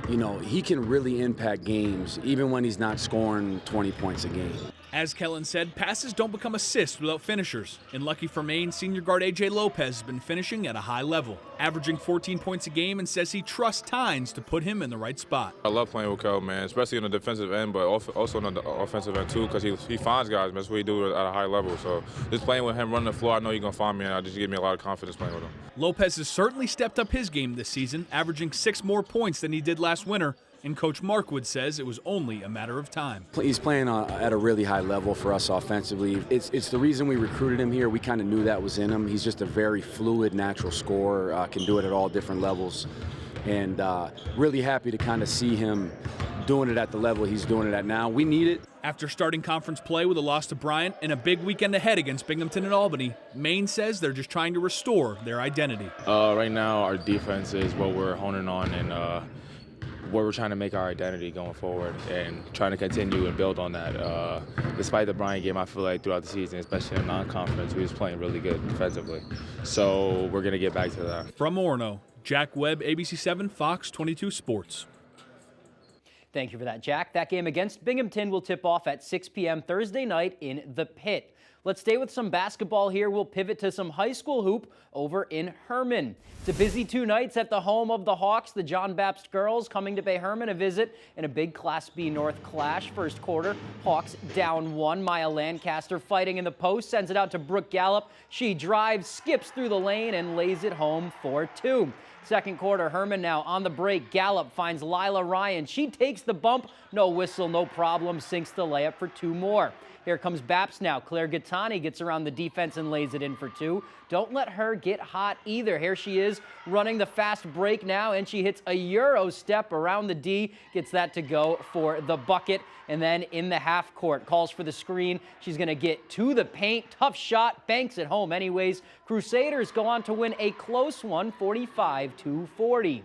you know, he can really impact games even when he's not scoring 20 points a game. As Kellen said, passes don't become assists without finishers. And lucky for Maine, senior guard A.J. Lopez has been finishing at a high level, averaging 14 points a game, and says he trusts Tynes to put him in the right spot. I love playing with Kel, man, especially on the defensive end, but also on the offensive end too, because he finds guys, man. That's what he do at a high level. So just playing with him, running the floor, I know he's going to find me, and it just gives me a lot of confidence playing with him. Lopez has certainly stepped up his game this season, averaging 6 more points than he did last winter. And Coach Markwood says it was only a matter of time. He's playing at a really high level for us offensively. It's the reason we recruited him here. We kind of knew that was in him. He's just a very fluid, natural scorer, can do it at all different levels. And really happy to kind of see him doing it at the level he's doing it at now. We need it. After starting conference play with a loss to Bryant and a big weekend ahead against Binghamton and Albany, Maine says they're just trying to restore their identity. Right now, our defense is what we're honing on, and where we're trying to make our identity going forward and trying to continue and build on that. Despite the Bryant game, I feel like throughout the season, especially in non-conference, we was playing really good defensively. So we're going to get back to that. From Orono, Jack Webb, ABC7, Fox 22 Sports. Thank you for that, Jack. That game against Binghamton will tip off at 6 p.m. Thursday night in the Pit. Let's stay with some basketball here. We'll pivot to some high school hoop over in Herman. It's a busy 2 nights at the home of the Hawks. The John Baptist girls coming to pay Herman a visit in a big Class B North clash. First quarter, Hawks down 1. Maya Lancaster fighting in the post, sends it out to Brooke Gallup. She drives, skips through the lane, and lays it home for 2. Second quarter, Herman now on the break. Gallup finds Lila Ryan. She takes the bump. No whistle, no problem. Sinks the layup for 2 more. Here comes Baps now. Claire Gattani gets around the defense and lays it in for 2. Don't let her get hot either. Here she is running the fast break now, and she hits a Euro step around the D, gets that to go for the bucket. And then in the half court, calls for the screen. She's going to get to the paint. Tough shot, banks it home anyways. Crusaders go on to win a close one, 45-40.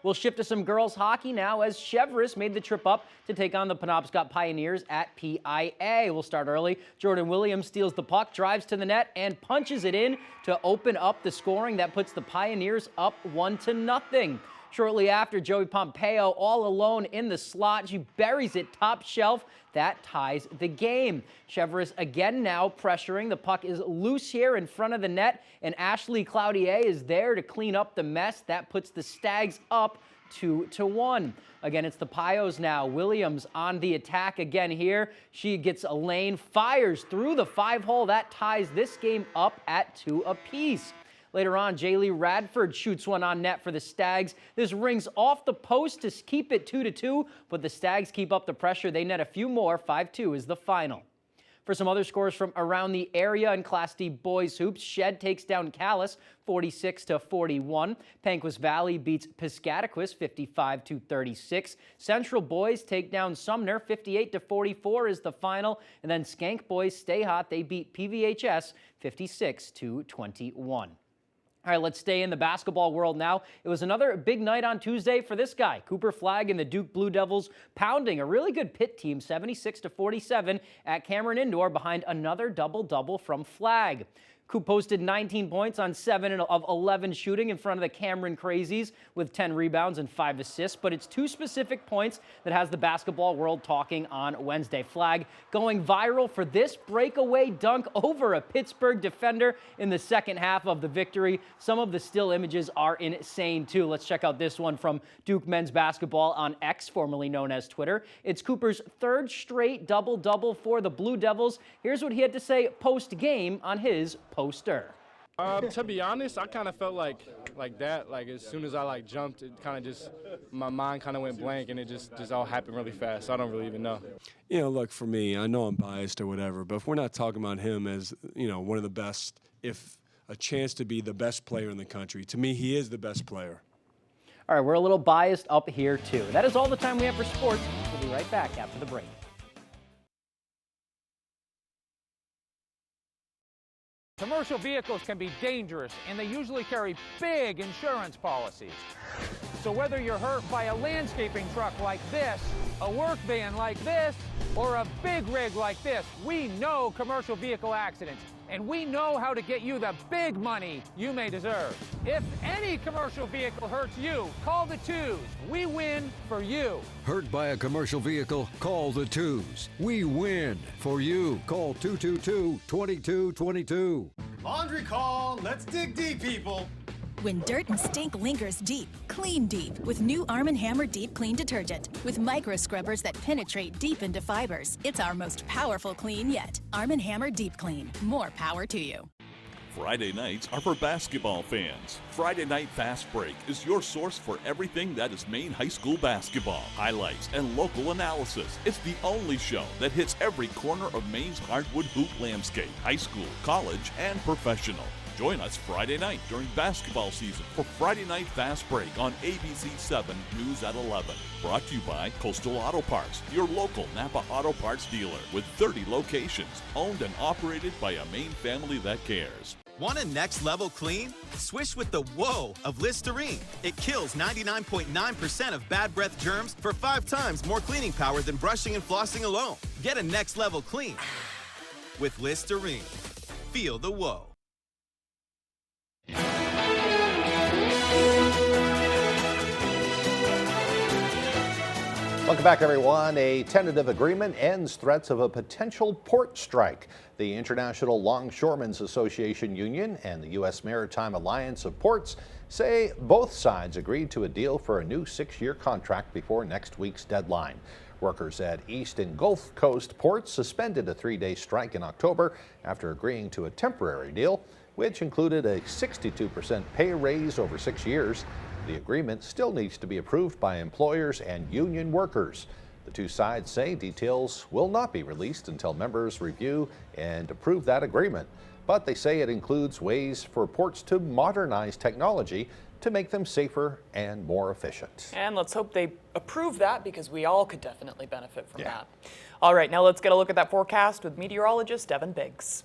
We'll shift to some girls hockey now as Cheverus made the trip up to take on the Penobscot Pioneers at PIA. We'll start early. Jordan Williams steals the puck, drives to the net, and punches it in to open up the scoring. That puts the Pioneers up 1-0. Shortly after, Joey Pompeo all alone in the slot. She buries it top shelf. That ties the game. Cheverus again now pressuring. The puck is loose here in front of the net, and Ashley Cloutier is there to clean up the mess. That puts the Stags up 2-1. Again, it's the Pios now. Williams on the attack again here. She gets a lane, fires through the 5-hole. That ties this game up at 2 apiece. Later on, Jaylee Radford shoots one on net for the Stags. This rings off the post to keep it 2-2, but the Stags keep up the pressure. They net a few more. 5-2 is the final. For some other scores from around the area in Class D boys hoops, Shed takes down Calais 46-41. Panquist Valley beats Piscataquis 55-36. Central boys take down Sumner 58-44 is the final. And then Skank boys stay hot. They beat PVHS 56-21. All right, let's stay in the basketball world now. It was another big night on Tuesday for this guy. Cooper Flagg and the Duke Blue Devils pounding a really good Pitt team 76-47 at Cameron Indoor behind another double-double from Flagg. Coop posted 19 points on 7 of 11 shooting in front of the Cameron Crazies with 10 rebounds and 5 assists, but it's 2 specific points that has the basketball world talking on Wednesday. Flagg going viral for this breakaway dunk over a Pittsburgh defender in the second half of the victory. Some of the still images are insane too. Let's check out this one from Duke men's basketball on X, formerly known as Twitter. It's Cooper's 3rd straight double-double for the Blue Devils. Here's what he had to say post-game on his poster. To be honest, I kind of felt like that. Like as soon as I jumped, it kind of just, my mind kind of went blank, and it just all happened really fast. So I don't really even know. You know, look, for me, I know I'm biased or whatever, but if we're not talking about him as, you know, one of the best, if a chance to be the best player in the country, to me, he is the best player. All right, we're a little biased up here too. That is all the time we have for sports. We'll be right back after the break. Commercial vehicles can be dangerous, and they usually carry big insurance policies. So whether you're hurt by a landscaping truck like this, a work van like this, or a big rig like this, we know commercial vehicle accidents, and we know how to get you the big money you may deserve. If any commercial vehicle hurts you, call the Twos. We win for you. Hurt by a commercial vehicle? Call the Twos. We win for you. Call 222-2222. Laundry call. Let's dig deep, people. When dirt and stink lingers deep, clean deep with new Arm & Hammer Deep Clean Detergent. With micro scrubbers that penetrate deep into fibers, it's our most powerful clean yet. Arm & Hammer Deep Clean. More power to you. Friday nights are for basketball fans. Friday Night Fast Break is your source for everything that is Maine high school basketball. Highlights and local analysis. It's the only show that hits every corner of Maine's hardwood hoop landscape, high school, college, and professional. Join us Friday night during basketball season for Friday Night Fast Break on ABC 7 News at 11. Brought to you by Coastal Auto Parts, your local Napa Auto Parts dealer with 30 locations, owned and operated by a Maine family that cares. Want a next level clean? Swish with the Whoa of Listerine. It kills 99.9% of bad breath germs for 5 times more cleaning power than brushing and flossing alone. Get a next level clean with Listerine. Feel the Whoa. Welcome back, everyone. A tentative agreement ends threats of a potential port strike. The International Longshoremen's Association Union and the U.S. Maritime Alliance of Ports say both sides agreed to a deal for a new 6-year contract before next week's deadline. Workers at East and Gulf Coast ports suspended a 3-day strike in October after agreeing to a temporary deal, which included a 62% pay raise over 6 years. The agreement still needs to be approved by employers and union workers. The two sides say details will not be released until members review and approve that agreement. But they say it includes ways for ports to modernize technology to make them safer and more efficient. And let's hope they approve that, because we all could definitely benefit from that. All right, now let's get a look at that forecast with meteorologist Devin Biggs.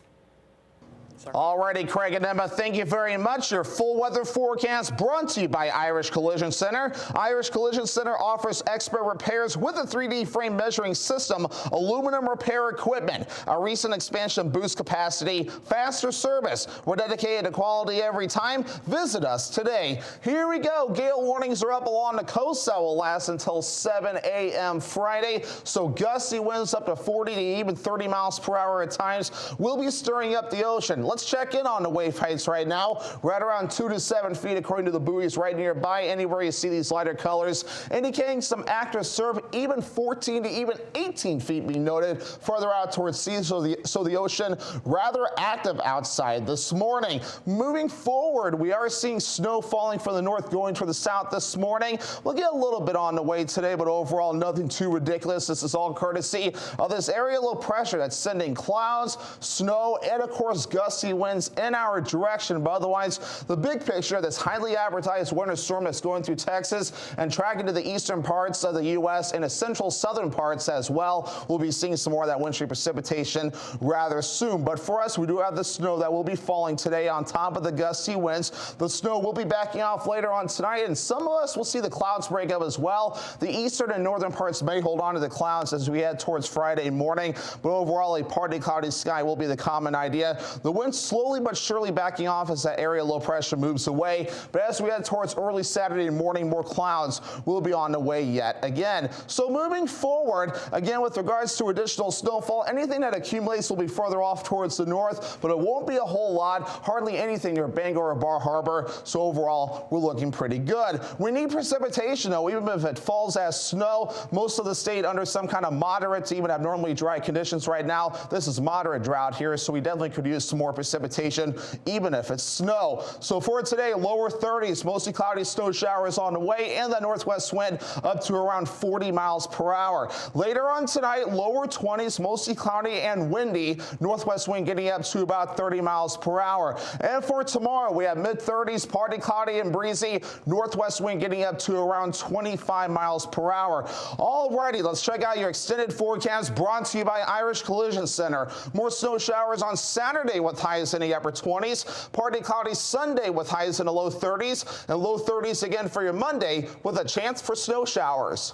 Alrighty, Craig and Emma, thank you very much. Your full weather forecast brought to you by Irish Collision Center. Irish Collision Center offers expert repairs with a 3D frame measuring system, aluminum repair equipment. A recent expansion boosts capacity, faster service. We're dedicated to quality every time. Visit us today. Here we go. Gale warnings are up along the coast. That will last until 7 a.m. Friday. So gusty winds up to 40 to even 30 miles per hour at times will be stirring up the ocean. Let's check in on the wave heights right now. Right around 2 to 7 feet according to the buoys right nearby. Anywhere you see these lighter colors indicating some active surf, even 14 to even 18 feet being noted further out towards sea. So the ocean rather active outside this morning. Moving forward, we are seeing snow falling from the north going toward the south this morning. We'll get a little bit on the way today, but overall nothing too ridiculous. This is all courtesy of this area low pressure that's sending clouds, snow, and of course gusts winds in our direction. But otherwise, the big picture, this highly advertised winter storm that's going through Texas and tracking to the eastern parts of the U.S. and the central southern parts as well. We'll be seeing some more of that wintry precipitation rather soon. But for us, we do have the snow that will be falling today on top of the gusty winds. The snow will be backing off later on tonight, and some of us will see the clouds break up as well. The eastern and northern parts may hold on to the clouds as we head towards Friday morning, but overall, a partly cloudy sky will be the common idea. The wind slowly but surely backing off as that area low pressure moves away. But as we head towards early Saturday morning, more clouds will be on the way yet again. So moving forward, again, with regards to additional snowfall, anything that accumulates will be further off towards the north, but it won't be a whole lot, hardly anything near Bangor or Bar Harbor. So overall, we're looking pretty good. We need precipitation, though, even if it falls as snow. Most of the state under some kind of moderate to even abnormally dry conditions right now. This is moderate drought here, so we definitely could use some more precipitation, even if it's snow. So for today, lower 30s, mostly cloudy snow showers on the way, and the northwest wind up to around 40 miles per hour. Later on tonight, lower 20s, mostly cloudy and windy, northwest wind getting up to about 30 miles per hour. And for tomorrow, we have mid-30s, partly cloudy and breezy, northwest wind getting up to around 25 miles per hour. Alrighty, let's check out your extended forecast brought to you by Irish Collision Center. More snow showers on Saturday with highs in the upper 20s. Partly cloudy Sunday with highs in the low 30s, and low 30s again for your Monday with a chance for snow showers.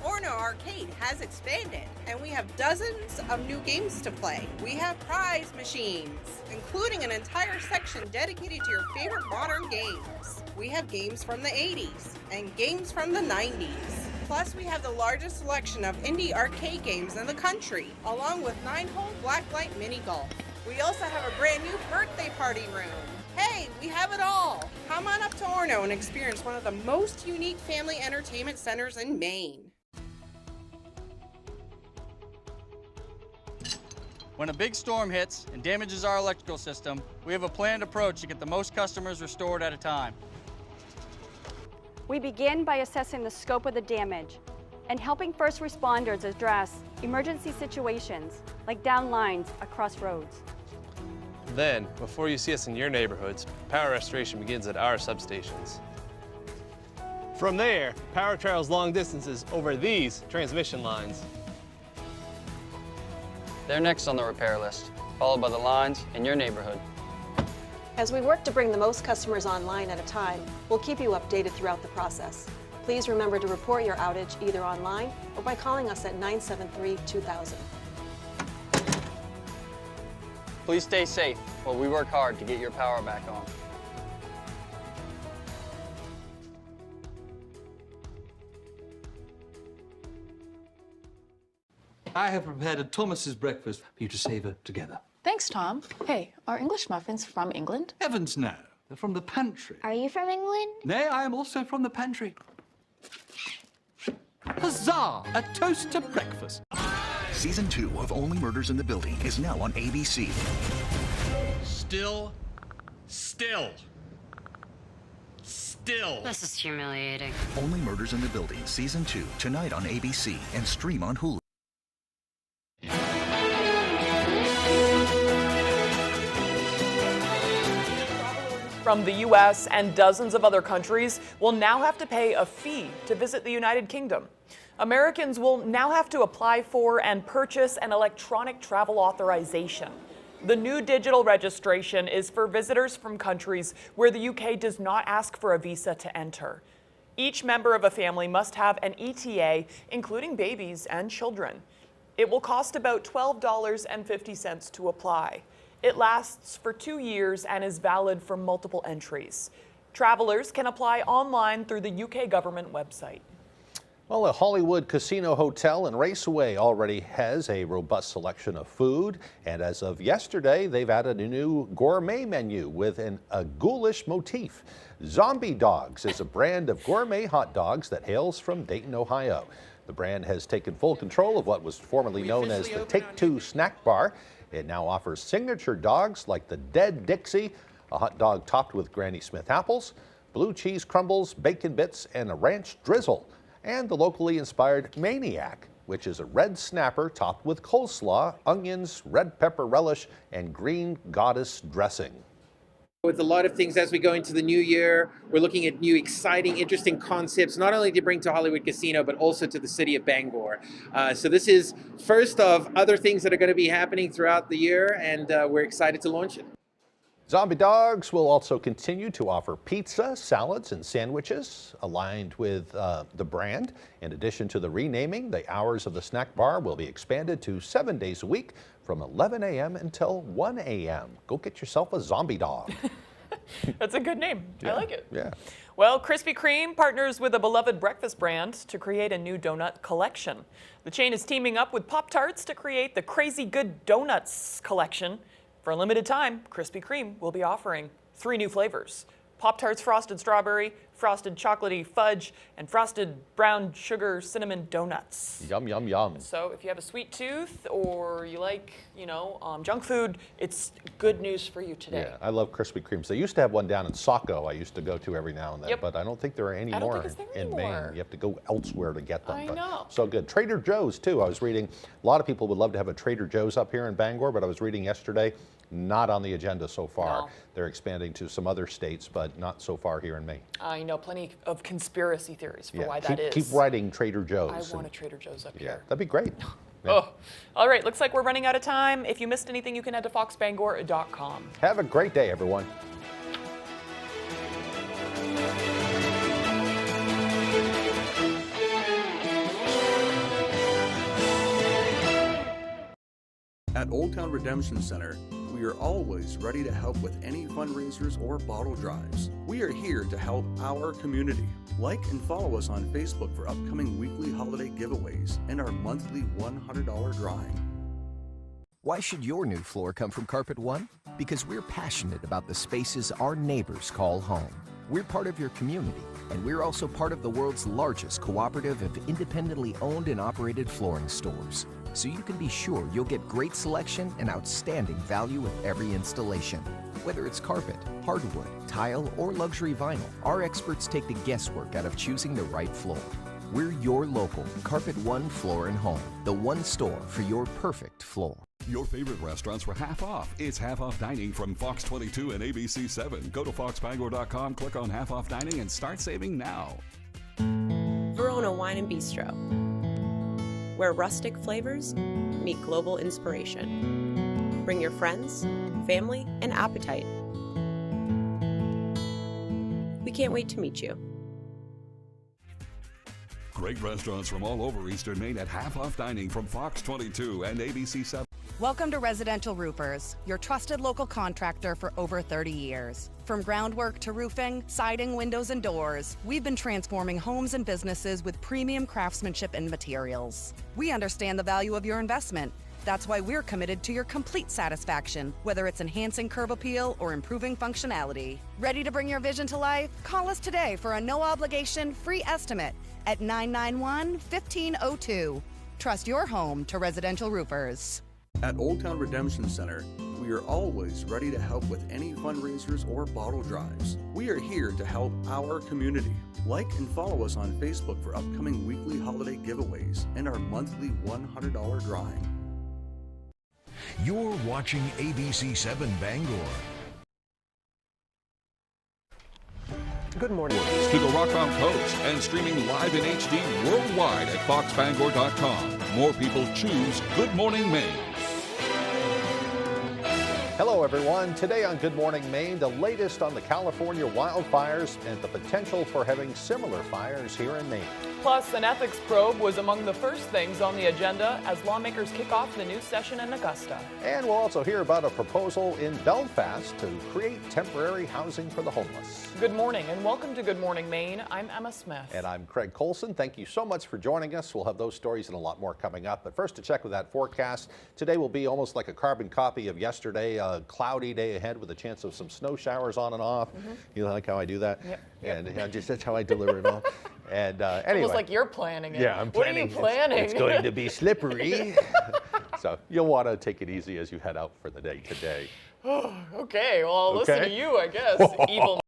Orno Arcade has expanded, and we have dozens of new games to play. We have prize machines, including an entire section dedicated to your favorite modern games. We have games from the 80s and games from the 90s. Plus, we have the largest selection of indie arcade games in the country, along with 9-hole blacklight mini golf. We also have a brand new birthday party room. Hey, we have it all. Come on up to Orno and experience one of the most unique family entertainment centers in Maine. When a big storm hits and damages our electrical system, we have a planned approach to get the most customers restored at a time. We begin by assessing the scope of the damage and helping first responders address emergency situations like down lines across roads. Then, before you see us in your neighborhoods, power restoration begins at our substations. From there, power travels long distances over these transmission lines. They're next on the repair list. followed by the lines in your neighborhood. As we work to bring the most customers online at a time, we'll keep you updated throughout the process. Please remember to report your outage either online or by calling us at 973-2000. Please stay safe while we work hard to get your power back on. I have prepared a Thomas's breakfast for you to savor together. Thanks, Tom. Hey, are English muffins from England? Heavens no, they're from the pantry. Are you from England? Nay, I am also from the pantry. Huzzah! A toast to breakfast. Season 2 of Only Murders in the Building is now on ABC. Still. This is humiliating. Only Murders in the Building, Season 2, tonight on ABC and stream on Hulu. From the U.S. and dozens of other countries will now have to pay a fee to visit the United Kingdom. Americans will now have to apply for and purchase an electronic travel authorization. The new digital registration is for visitors from countries where the UK does not ask for a visa to enter. Each member of a family must have an ETA, including babies and children. It will cost about $12.50 to apply. It lasts for 2 years and is valid for multiple entries. Travelers can apply online through the UK government website. Well, a Hollywood casino hotel and raceway already has a robust selection of food, and as of yesterday, they've added a new gourmet menu with a ghoulish motif. Zombie Dogs is a brand of gourmet hot dogs that hails from Dayton, Ohio. The brand has taken full control of what was formerly known as the Take-Two snack bar. It now offers signature dogs like the Dead Dixie, a hot dog topped with Granny Smith apples, blue cheese crumbles, bacon bits, and a ranch drizzle, and the locally inspired Maniac, which is a red snapper topped with coleslaw, onions, red pepper relish, and green goddess dressing. With a lot of things as we go into the new year, we're looking at new, exciting, interesting concepts, not only to bring to Hollywood Casino, but also to the city of Bangor. So this is first of other things that are going to be happening throughout the year, and we're excited to launch it. Zombie Dogs will also continue to offer pizza, salads, and sandwiches aligned with the brand. In addition to the renaming, the hours of the snack bar will be expanded to 7 days a week from 11 a.m. until 1 a.m. Go get yourself a Zombie Dog. That's a good name. Yeah, I like it. Yeah. Well, Krispy Kreme partners with a beloved breakfast brand to create a new donut collection. The chain is teaming up with Pop-Tarts to create the Crazy Good Donuts collection. For a limited time, Krispy Kreme will be offering 3 new flavors: Pop-Tarts Frosted Strawberry, Frosted Chocolatey Fudge, and Frosted Brown Sugar Cinnamon Donuts. Yum, yum, yum. So if you have a sweet tooth or you like, junk food, it's good news for you today. Yeah, I love Krispy Kremes. They used to have one down in Saco I used to go to every now and then, but I don't think there are any more in Maine. You have to go elsewhere to get them. I know. So good. Trader Joe's, too. I was reading, a lot of people would love to have a Trader Joe's up here in Bangor, but I was reading yesterday, not on the agenda so far. No. They're expanding to some other states, but not so far here in Maine. I know plenty of conspiracy theories for why that is. Keep writing Trader Joe's. I want a Trader Joe's up Yeah, here. that'd be great. Oh, all right. Looks like we're running out of time. If you missed anything, you can head to foxbangor.com. Have a great day, everyone. At Old Town Redemption Center, we are always ready to help with any fundraisers or bottle drives. We are here to help our community. Like and follow us on Facebook for upcoming weekly holiday giveaways and our monthly $100 drawing. Why should your new floor come from Carpet One? Because we're passionate about the spaces our neighbors call home. We're part of your community, and we're also part of the world's largest cooperative of independently owned and operated flooring stores. So you can be sure you'll get great selection and outstanding value with every installation. Whether it's carpet, hardwood, tile, or luxury vinyl, our experts take the guesswork out of choosing the right floor. We're your local Carpet One Floor and Home, the one store for your perfect floor. Your favorite restaurants were half off. It's half off dining from Fox 22 and ABC 7. Go to foxbangor.com, click on half off dining, and start saving now. Verona Wine and Bistro, where rustic flavors meet global inspiration. Bring your friends, family, and appetite. We can't wait to meet you. Great restaurants from all over Eastern Maine at half-off dining from Fox 22 and ABC 7. Welcome to Residential Roofers, your trusted local contractor for over 30 years. From groundwork to roofing, siding, windows, and doors, we've been transforming homes and businesses with premium craftsmanship and materials. We understand the value of your investment. That's why we're committed to your complete satisfaction, whether it's enhancing curb appeal or improving functionality. Ready to bring your vision to life? Call us today for a no-obligation free estimate at 991-1502. Trust your home to Residential Roofers. At Old Town Redemption Center, we are always ready to help with any fundraisers or bottle drives. We are here to help our community. Like and follow us on Facebook for upcoming weekly holiday giveaways and our monthly $100 drawing. You're watching ABC 7 Bangor. Good morning. To the Rockbound Coast and streaming live in HD worldwide at foxbangor.com. More people choose Good Morning Maine. Hello, everyone. Today on Good Morning Maine, the latest on the California wildfires and the potential for having similar fires here in Maine. Plus, an ethics probe was among the first things on the agenda as lawmakers kick off the new session in Augusta. And we'll also hear about a proposal in Belfast to create temporary housing for the homeless. Good morning and welcome to Good Morning Maine. I'm Emma Smith. And I'm Craig Colson. Thank you so much for joining us. We'll have those stories and a lot more coming up. But first, to check with that forecast, today will be almost like a carbon copy of yesterday. A cloudy day ahead with a chance of some snow showers on and off. You like how I do that? Yep. And that's how I deliver it all. And anyway. Almost like you're planning it. Yeah, I'm planning. What are you planning? It's going to be slippery. So you'll want to take it easy as you head out for the day today. Okay, well, I'll listen to you, I guess. Evil